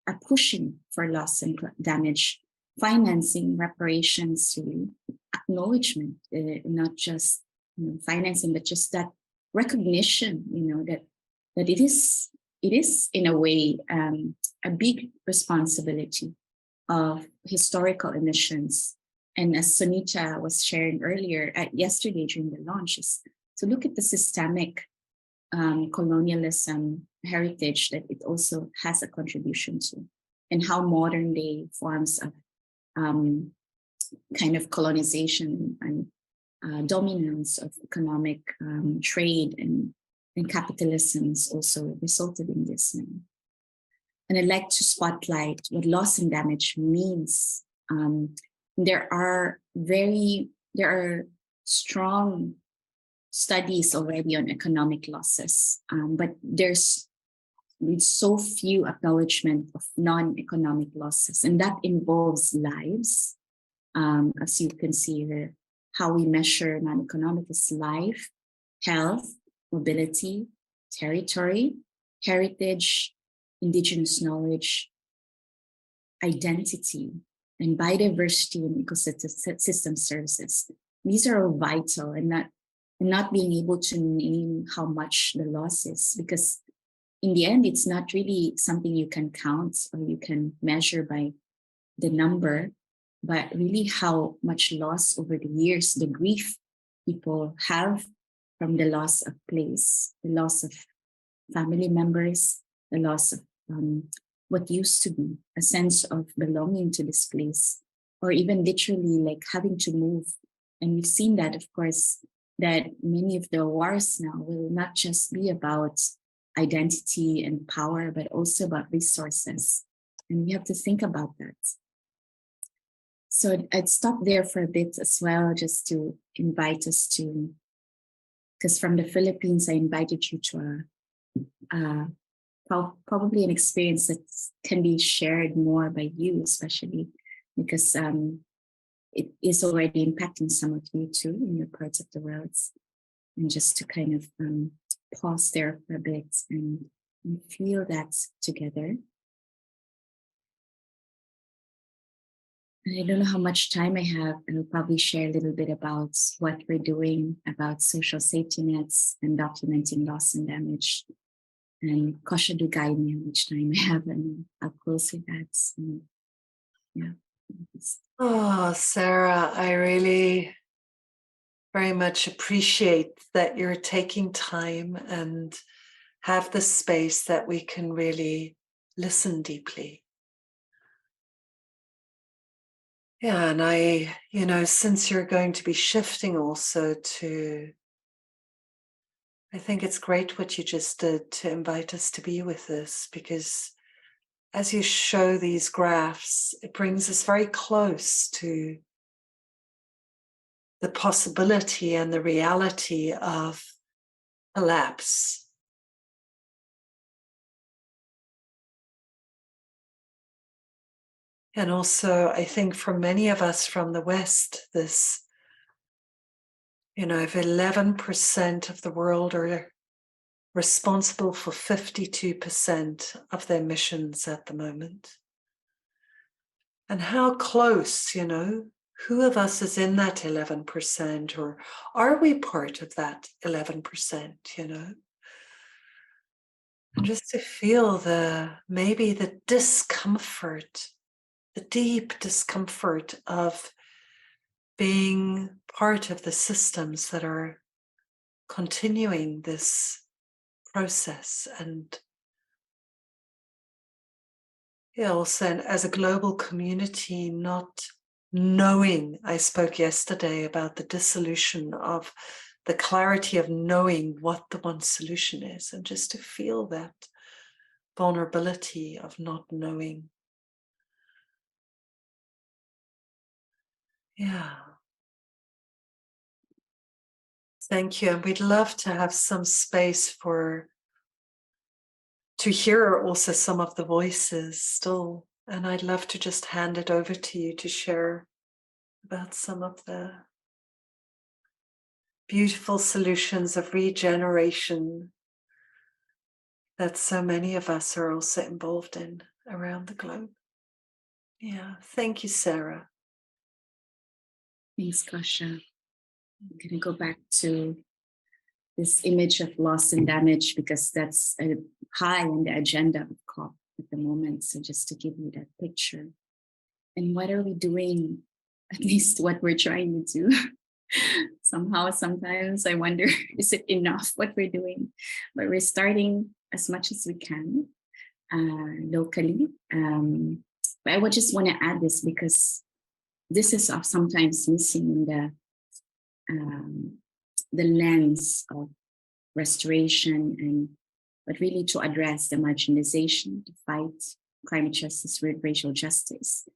are pushing for loss and damage, financing, reparations, really, acknowledgement, not just financing, but just that recognition, that it is in a way a big responsibility of historical emissions. And as Sunita was sharing earlier, yesterday during the launch, is to look at the systemic colonialism heritage that it also has a contribution to, and how modern day forms of kind of colonization and dominance of economic trade and capitalisms also resulted in this. And I'd like to spotlight what loss and damage means. There are strong studies already on economic losses, but there's so few acknowledgement of non-economic losses, and that involves lives. As you can see here, how we measure non-economic is life, health, mobility, territory, heritage, indigenous knowledge, identity, and biodiversity and ecosystem services. These are all vital, and not being able to name how much the loss is, because in the end, it's not really something you can count or you can measure by the number, but really how much loss over the years, the grief people have from the loss of place, the loss of family members, the loss of what used to be a sense of belonging to this place, or even literally like having to move. And we've seen that, of course, that many of the wars now will not just be about identity and power, but also about resources. And we have to think about that. So I'd stop there for a bit as well, just to invite us to, because from the Philippines, I invited you to probably an experience that can be shared more by you, especially because it is already impacting some of you too in your parts of the world. And just to kind of pause there for a bit and feel that together. And I don't know how much time I have, and I'll probably share a little bit about what we're doing about social safety nets and documenting loss and damage. And Kosha, do guide me how much time I have, and I'll close with that. So, yeah. Oh, Sarah, I really very much appreciate that you're taking time and have the space that we can really listen deeply. Yeah, and I, since you're going to be shifting also to, I think it's great what you just did to invite us to be with us, because as you show these graphs, it brings us very close to the possibility and the reality of collapse. And also, I think for many of us from the West, this, if 11% of the world are responsible for 52% of the emissions at the moment. And how close, who of us is in that 11%, or are we part of that 11%, And just to feel maybe the discomfort, the deep discomfort of being part of the systems that are continuing this process, and also as a global community, not knowing. I spoke yesterday about the dissolution of the clarity of knowing what the one solution is, and just to feel that vulnerability of not knowing. Yeah. Thank you. And we'd love to have some space to hear also some of the voices still. And I'd love to just hand it over to you to share about some of the beautiful solutions of regeneration that so many of us are also involved in around the globe. Yeah. Thank you, Sarah. Thanks, Kasia. I'm going to go back to this image of loss and damage because that's high on the agenda of COP at the moment. So just to give you that picture. And what are we doing? At least what we're trying to do. Somehow, sometimes I wonder, is it enough what we're doing? But we're starting as much as we can locally. But I would just want to add this because this is sometimes missing in the lens of restoration, and but really to address the marginalization, to fight climate justice, racial justice,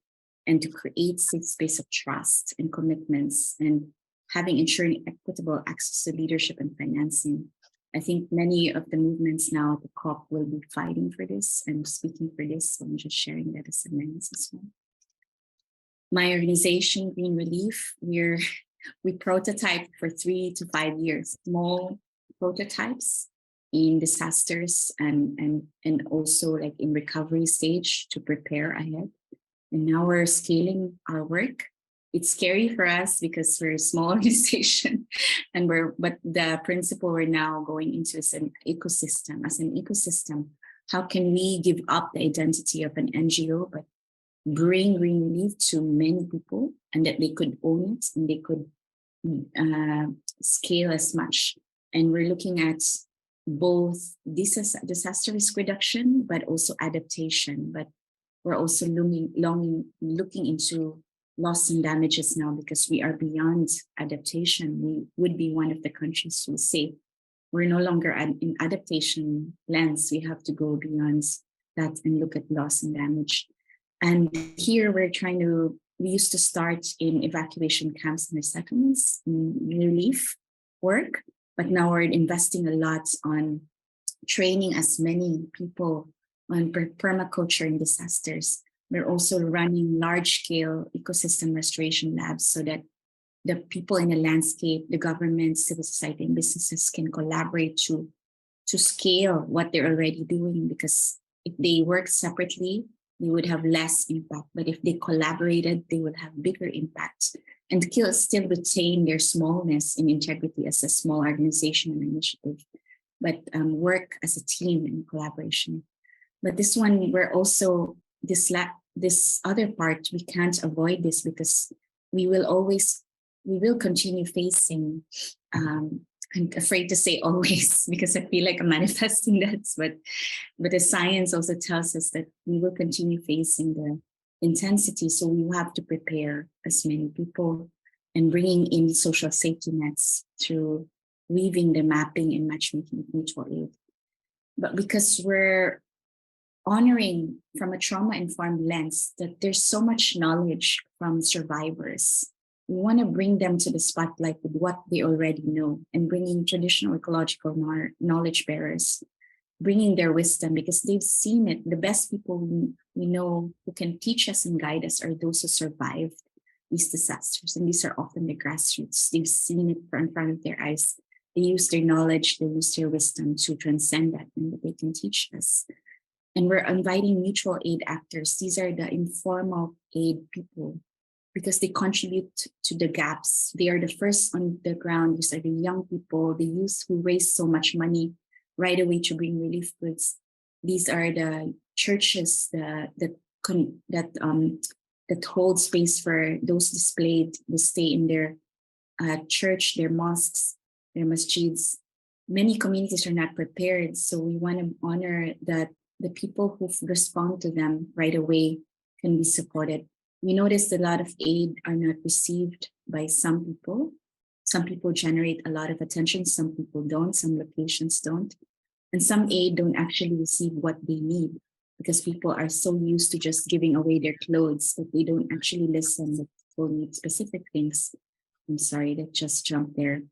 and to create safe space of trust and commitments, and having ensuring equitable access to leadership and financing. I think many of the movements now at the COP will be fighting for this and speaking for this. So I'm just sharing that as a lens as well. My organization, Green Relief, we prototype for 3 to 5 years, small prototypes in disasters and also like in recovery stage to prepare ahead. And now we're scaling our work. It's scary for us because we're a small organization, but the principle we're now going into is an ecosystem. As an ecosystem, how can we give up the identity of an NGO, but bring Green Relief to many people, and that they could own it and they could scale as much. And we're looking at both disaster risk reduction, but also adaptation. But we're also looking into loss and damages now because we are beyond adaptation. We would be one of the countries who say we're no longer in adaptation lens. We have to go beyond that and look at loss and damage. And here we used to start in evacuation camps and resettlements, in relief work, but now we're investing a lot on training as many people on permaculture and disasters. We're also running large-scale ecosystem restoration labs so that the people in the landscape, the government, civil society, and businesses can collaborate to scale what they're already doing. Because if they work separately, they would have less impact. But if they collaborated, they would have bigger impact and still retain their smallness and integrity as a small organization and initiative, but work as a team in collaboration. But this one, we're also, this other part, we can't avoid this because we will continue facing, I'm afraid to say always because I feel like I'm manifesting that, but the science also tells us that we will continue facing the intensity. So we have to prepare as many people and bringing in social safety nets through weaving the mapping and matchmaking of mutual aid. But because we're honoring from a trauma-informed lens that there's so much knowledge from survivors, we want to bring them to the spotlight with what they already know and bringing traditional ecological knowledge bearers, bringing their wisdom because they've seen it. The best people we know who can teach us and guide us are those who survived these disasters. And these are often the grassroots. They've seen it in front of their eyes. They use their knowledge, they use their wisdom to transcend that and that they can teach us. And we're inviting mutual aid actors. These are the informal aid people because they contribute to the gaps. They are the first on the ground. These are the young people, the youth who raise so much money right away to bring relief goods. These are the churches that that hold space for those displayed to stay in their church, their mosques, their masjids. Many communities are not prepared, so we want to honor that the people who respond to them right away can be supported. We noticed a lot of aid are not received by some people. Some people generate a lot of attention, some people don't, some locations don't. And some aid don't actually receive what they need because people are so used to just giving away their clothes that they don't actually listen that people need specific things. I'm sorry, that just jumped there.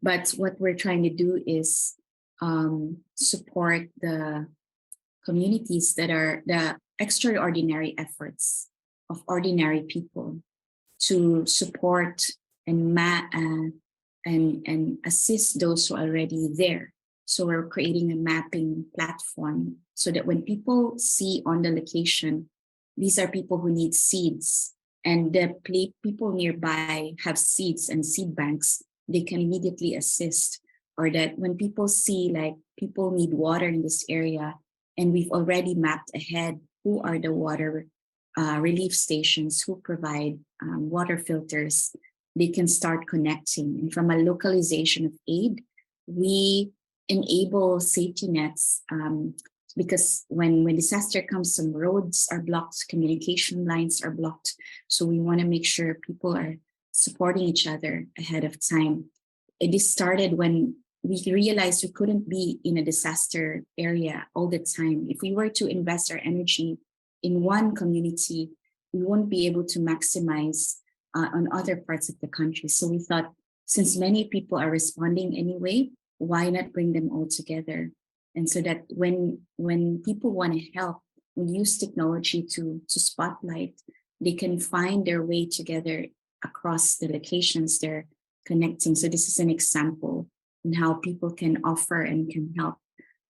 But what we're trying to do is support the communities that are the extraordinary efforts of ordinary people to support and assist those who are already there. So we're creating a mapping platform so that when people see on the location, these are people who need seeds, and the people nearby have seeds and seed banks, they can immediately assist. Or that when people see like people need water in this area, and we've already mapped ahead who are the water relief stations who provide water filters, they can start connecting. And from a localization of aid, we enable safety nets because when disaster comes, some roads are blocked, communication lines are blocked. So we want to make sure people are supporting each other ahead of time. It started when we realized we couldn't be in a disaster area all the time. If we were to invest our energy in one community, we won't be able to maximize on other parts of the country. So we thought, since many people are responding anyway, why not bring them all together? And so that when people want to help, we use technology to spotlight, they can find their way together across the locations they're connecting. So this is an example in how people can offer and can help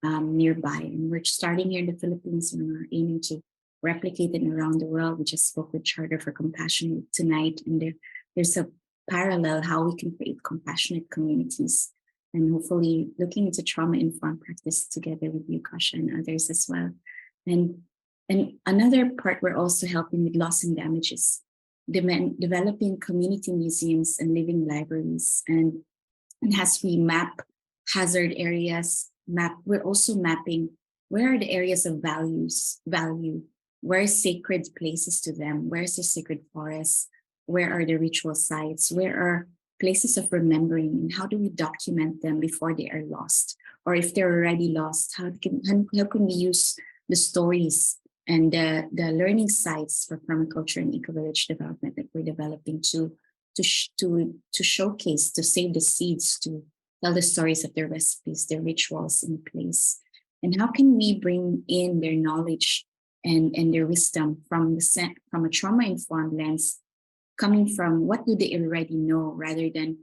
nearby. And we're starting here in the Philippines, and we're aiming to replicate it around the world. We just spoke with Charter for Compassion tonight, and there's a parallel how we can create compassionate communities, and hopefully looking into trauma-informed practice together with you, Kasha, and others as well. And another part, we're also helping with loss and damages, developing community museums and living libraries. And as we map hazard areas, we're also mapping where are the areas of value, where are sacred places to them, where's the sacred forests, where are the ritual sites, where are places of remembering, and how do we document them before they are lost? Or if they're already lost, how can we use the stories and the learning sites for permaculture and eco-village development that we're developing to showcase, to save the seeds, to tell the stories of their recipes, their rituals in place? And how can we bring in their knowledge and their wisdom from a trauma-informed lens, coming from what do they already know, rather than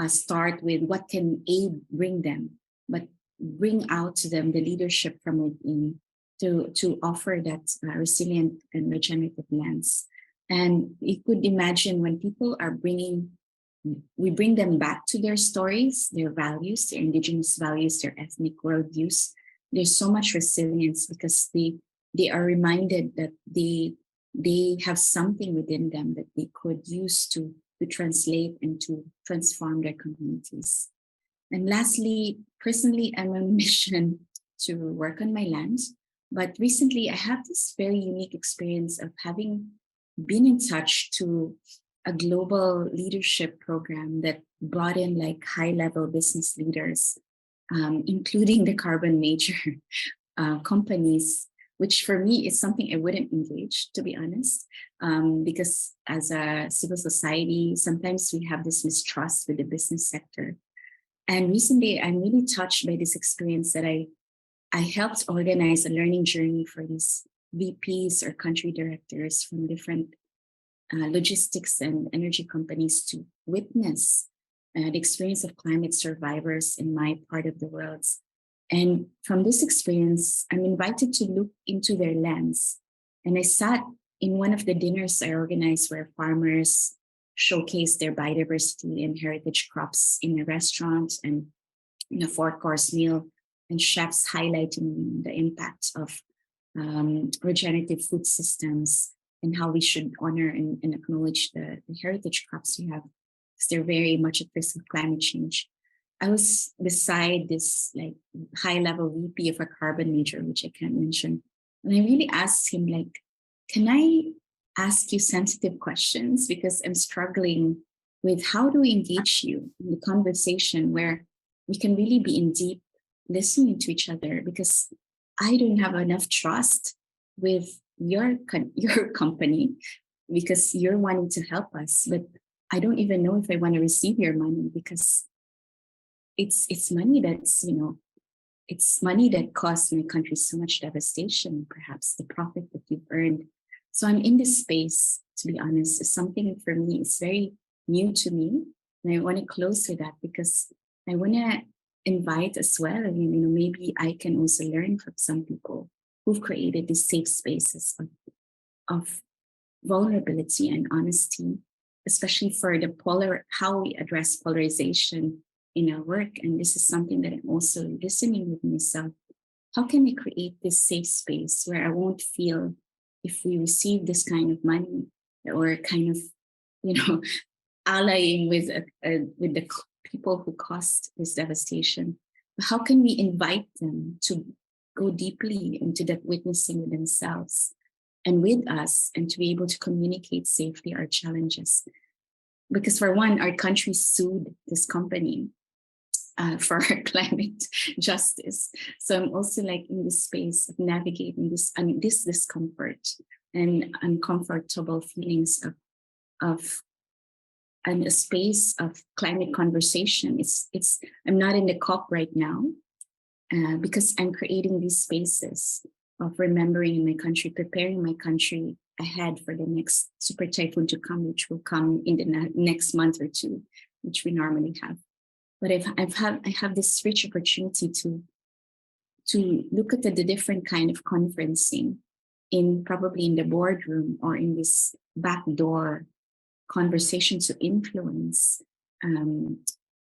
start with what can aid bring them, but bring out to them the leadership from within to offer that resilient and regenerative lens. And you could imagine when people are we bring them back to their stories, their values, their indigenous values, their ethnic worldviews. There's so much resilience because they are reminded that they have something within them that they could use to translate and to transform their communities. And lastly, personally, I'm on a mission to work on my land. But recently, I have this very unique experience of having been in touch to a global leadership program that brought in like high-level business leaders, including the carbon major companies, which for me is something I wouldn't engage, to be honest, because as a civil society, sometimes we have this mistrust with the business sector. And recently, I'm really touched by this experience that I helped organize a learning journey for these VPs or country directors from different logistics and energy companies to witness the experience of climate survivors in my part of the world. And from this experience, I'm invited to look into their lens. And I sat in one of the dinners I organized where farmers showcase their biodiversity and heritage crops in a restaurant and in a 4-course meal, and chefs highlighting the impact of regenerative food systems and how we should honor and acknowledge the heritage crops we have, because they're very much at risk of climate change. I was beside this like high-level VP of a carbon major, which I can't mention, and I really asked him, like, can I ask you sensitive questions, because I'm struggling with how do we engage you in the conversation where we can really be in deep listening to each other, because I don't have enough trust with your company, because you're wanting to help us, but I don't even know if I want to receive your money, because it's money that's, it's money that costs my country so much devastation, perhaps the profit that you've earned. So I'm in this space, to be honest. It's something for me, it's very new to me. And I want to close with that, because I want to invite as well, maybe I can also learn from some people who've created these safe spaces of vulnerability and honesty, especially for how we address polarization in our work. And this is something that I'm also listening with myself. How can we create this safe space where I won't feel, if we receive this kind of money, or kind of, allying with the people who caused this devastation, how can we invite them to go deeply into that witnessing with themselves and with us, and to be able to communicate safely our challenges? Because for one, our country sued this company for climate justice. So I'm also like in this space of navigating this discomfort and uncomfortable feelings of and a space of climate conversation. I'm not in the COP right now, because I'm creating these spaces of remembering my country, preparing my country ahead for the next super typhoon to come, which will come in the next month or two, which we normally have. But I have this rich opportunity to look at the different kind of conferencing probably in the boardroom, or in this backdoor conversation, to influence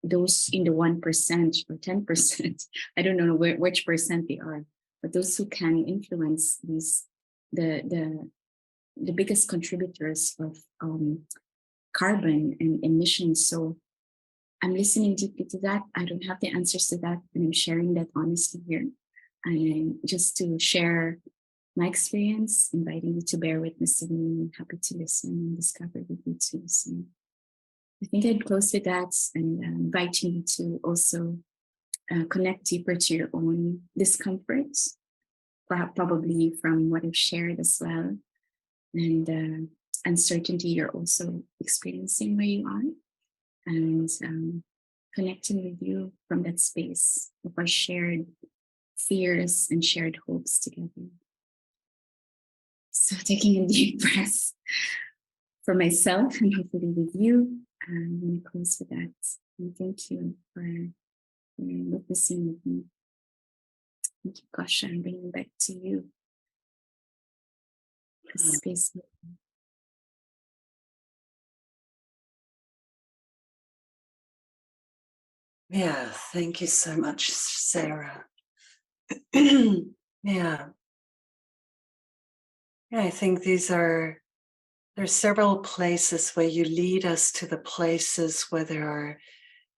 those in the 1% or 10%. I don't know which percent they are, but those who can influence the biggest contributors of carbon and emissions. So I'm listening deeply to that. I don't have the answers to that, and I'm sharing that honestly here. And just to share my experience, inviting you to bear witness with me. I'm happy to listen and discover with you too. So I think I'd close with that, and inviting you to also connect deeper to your own discomforts, probably from what I've shared as well, and uncertainty you're also experiencing where you are, and connecting with you from that space of our shared fears and shared hopes together. So taking a deep breath for myself and hopefully with you, I'm going to close with that. And thank you for witnessing with me. Thank you, Kasha. I'm bringing back to you this space. Yeah, thank you so much, Sarah. Yeah. I think there's several places where you lead us to the places where there are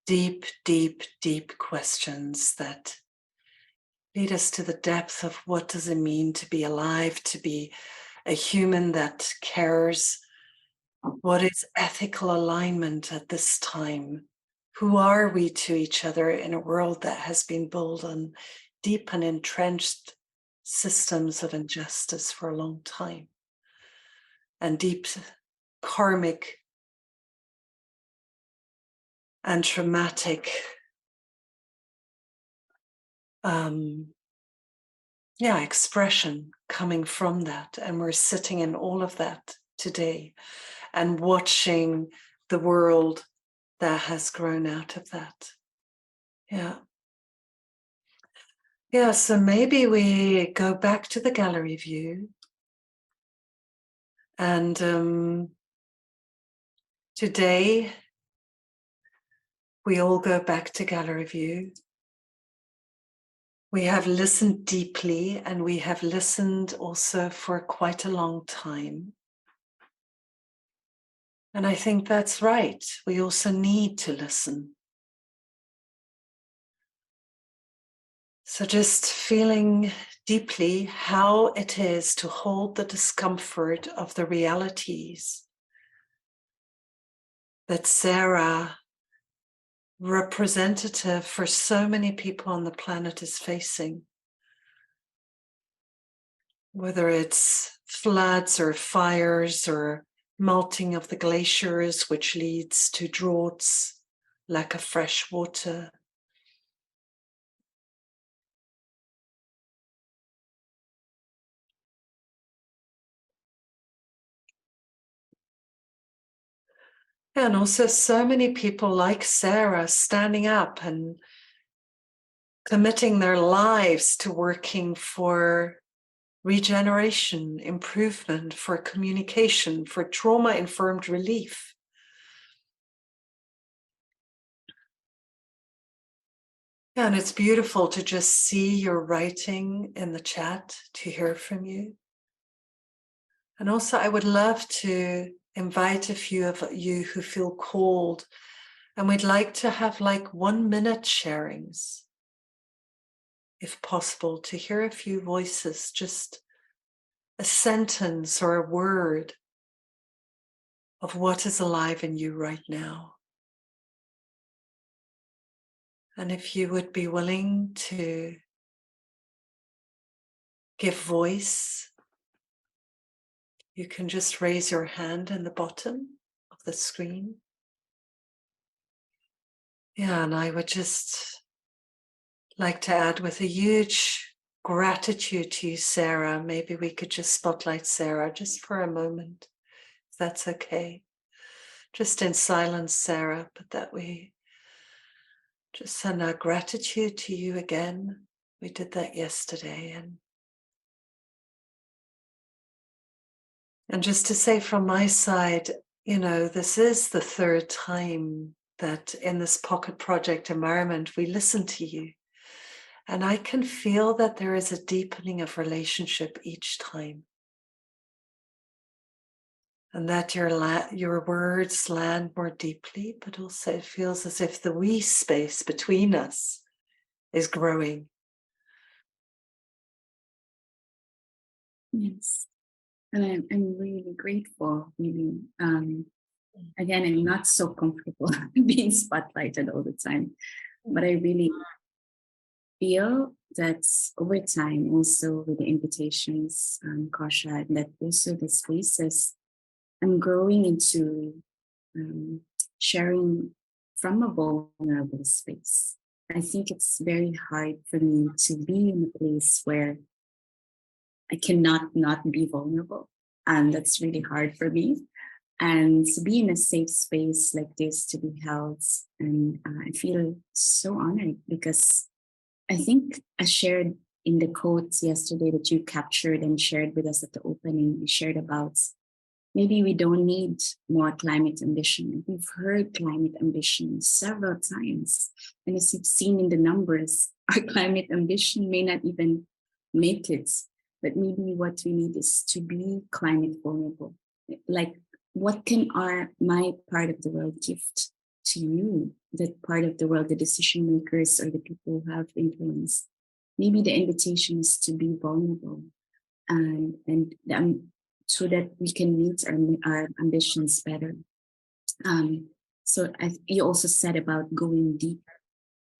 deep, deep, deep questions that lead us to the depth of what does it mean to be alive, to be a human that cares. What is ethical alignment at this time? Who are we to each other in a world that has been built on deep and entrenched systems of injustice for a long time, and deep karmic and traumatic expression coming from that? And we're sitting in all of that today and watching the world that has grown out of that. Yeah, so maybe we go back to the gallery view, and today we all go back to gallery view. We have listened deeply, and we have listened also for quite a long time. And I think that's right. We also need to listen. So just feeling deeply how it is to hold the discomfort of the realities that Sarah, representative for so many people on the planet, is facing. Whether it's floods or fires or melting of the glaciers, which leads to droughts, lack of fresh water. And also so many people like Sarah standing up and committing their lives to working for regeneration, improvement, for communication, for trauma-informed relief. And it's beautiful to just see your writing in the chat, to hear from you. And also, I would love to invite a few of you who feel called, and we'd like to have like 1 minute sharings, if possible, to hear a few voices, just a sentence or a word of what is alive in you right now. And if you would be willing to give voice, you can just raise your hand in the bottom of the screen. Yeah, and I would just like to add with a huge gratitude to you, Sarah. Maybe we could just spotlight Sarah just for a moment, if that's okay. Just in silence, Sarah, but that we just send our gratitude to you again. We did that yesterday. And just to say from my side, you know, this is the third time that in this Pocket Project environment, we listen to you. And I can feel that there is a deepening of relationship each time. And that your words land more deeply, but also it feels as if the we space between us is growing. Yes. And I'm really grateful. Really, again, I'm not so comfortable being spotlighted all the time, but I really feel that over time, also with the invitations, Kausha, that also the spaces, I'm growing into sharing from a vulnerable space. I think it's very hard for me to be in a place where I cannot not be vulnerable. And that's really hard for me. And to be in a safe space like this, to be held, and I feel so honored because I think I shared in the quotes yesterday that you captured and shared with us at the opening, you shared about maybe we don't need more climate ambition. We've heard climate ambition several times. And as you've seen in the numbers, our climate ambition may not even make it. But maybe what we need is to be climate vulnerable. Like, what can my part of the world gift to you, that part of the world, the decision makers or the people who have influence? Maybe the invitation is to be vulnerable and so that we can meet our ambitions better. So you also said about going deep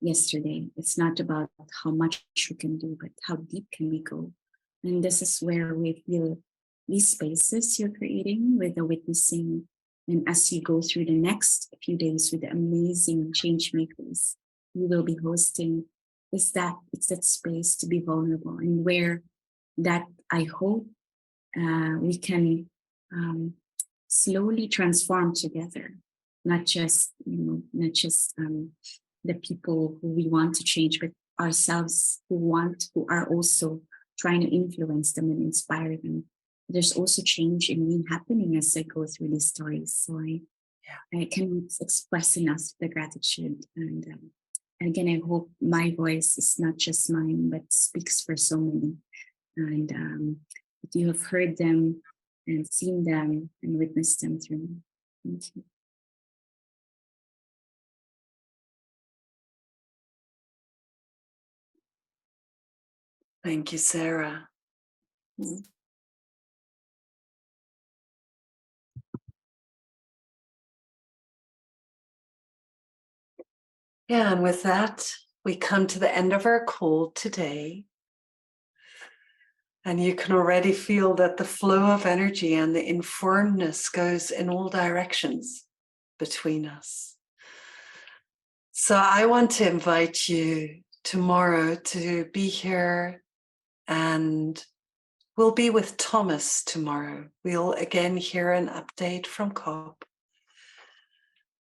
yesterday. It's not about how much we can do, but how deep can we go? And this is where we feel these spaces you're creating with the witnessing. And as you go through the next few days with the amazing change makers you will be hosting, it's that space to be vulnerable, and where that I hope we can slowly transform together, not just the people who we want to change, but ourselves who are also trying to influence them and inspire them. There's also change in me happening as I go through these stories. So I cannot express enough the gratitude. And again, I hope my voice is not just mine, but speaks for so many. And you have heard them and seen them and witnessed them through me. Thank you. Thank you, Sarah. Yeah, and with that, we come to the end of our call today. And you can already feel that the flow of energy and the informedness goes in all directions between us. So I want to invite you tomorrow to be here, and we'll be with Thomas tomorrow. We'll again hear an update from COP.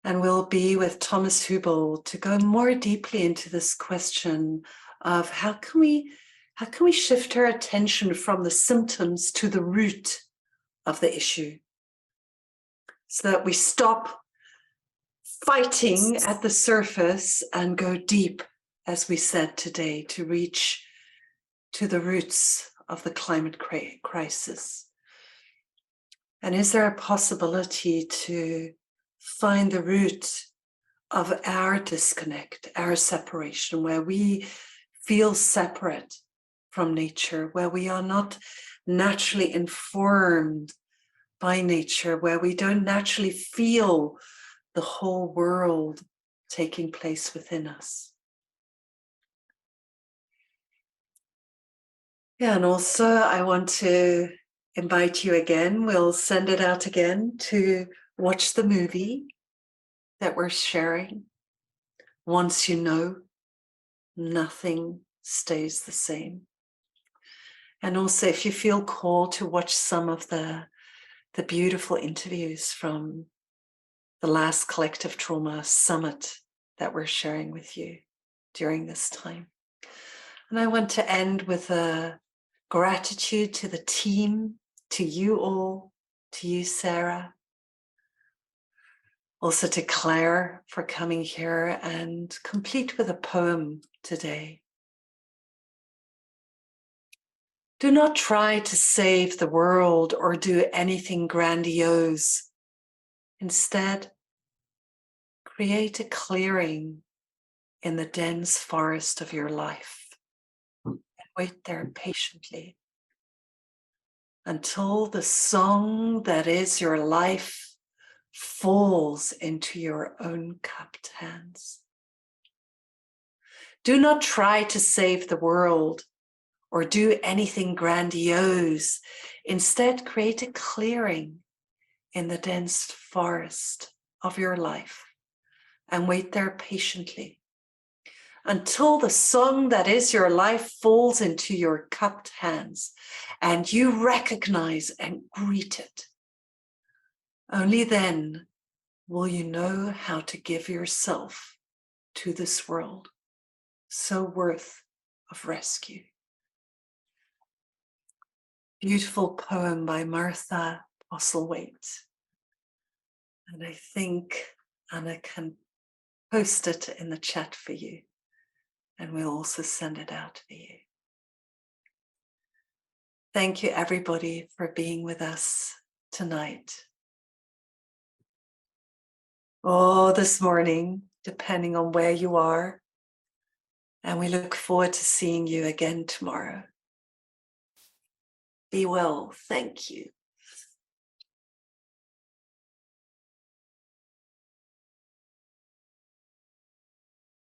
And we'll be with Thomas Hubel to go more deeply into this question of how can we shift our attention from the symptoms to the root of the issue, so that we stop fighting at the surface and go deep, as we said today, to reach to the roots of the climate crisis. And is there a possibility to find the root of our disconnect, our separation, where we feel separate from nature, where we are not naturally informed by nature, where we don't naturally feel the whole world taking place within us? Yeah, and also I want to invite you again, we'll send it out again, to watch the movie that we're sharing. Once you know, nothing stays the same. And also, if you feel called to watch some of the beautiful interviews from the last collective trauma summit that we're sharing with you during this time. And I want to end with a gratitude to the team, to you all, to you, Sarah, also to Claire for coming here, and complete with a poem today. Do not try to save the world or do anything grandiose. Instead, create a clearing in the dense forest of your life and wait there patiently until the song that is your life falls into your own cupped hands. Do not try to save the world or do anything grandiose. Instead, create a clearing in the dense forest of your life and wait there patiently until the song that is your life falls into your cupped hands and you recognize and greet it. Only then will you know how to give yourself to this world, so worth of rescue. Beautiful poem by Martha Postlethwaite. And I think Anna can post it in the chat for you, and we'll also send it out for you. Thank you, everybody, for being with us tonight. Or this morning, depending on where you are. And we look forward to seeing you again tomorrow. Be well. Thank you.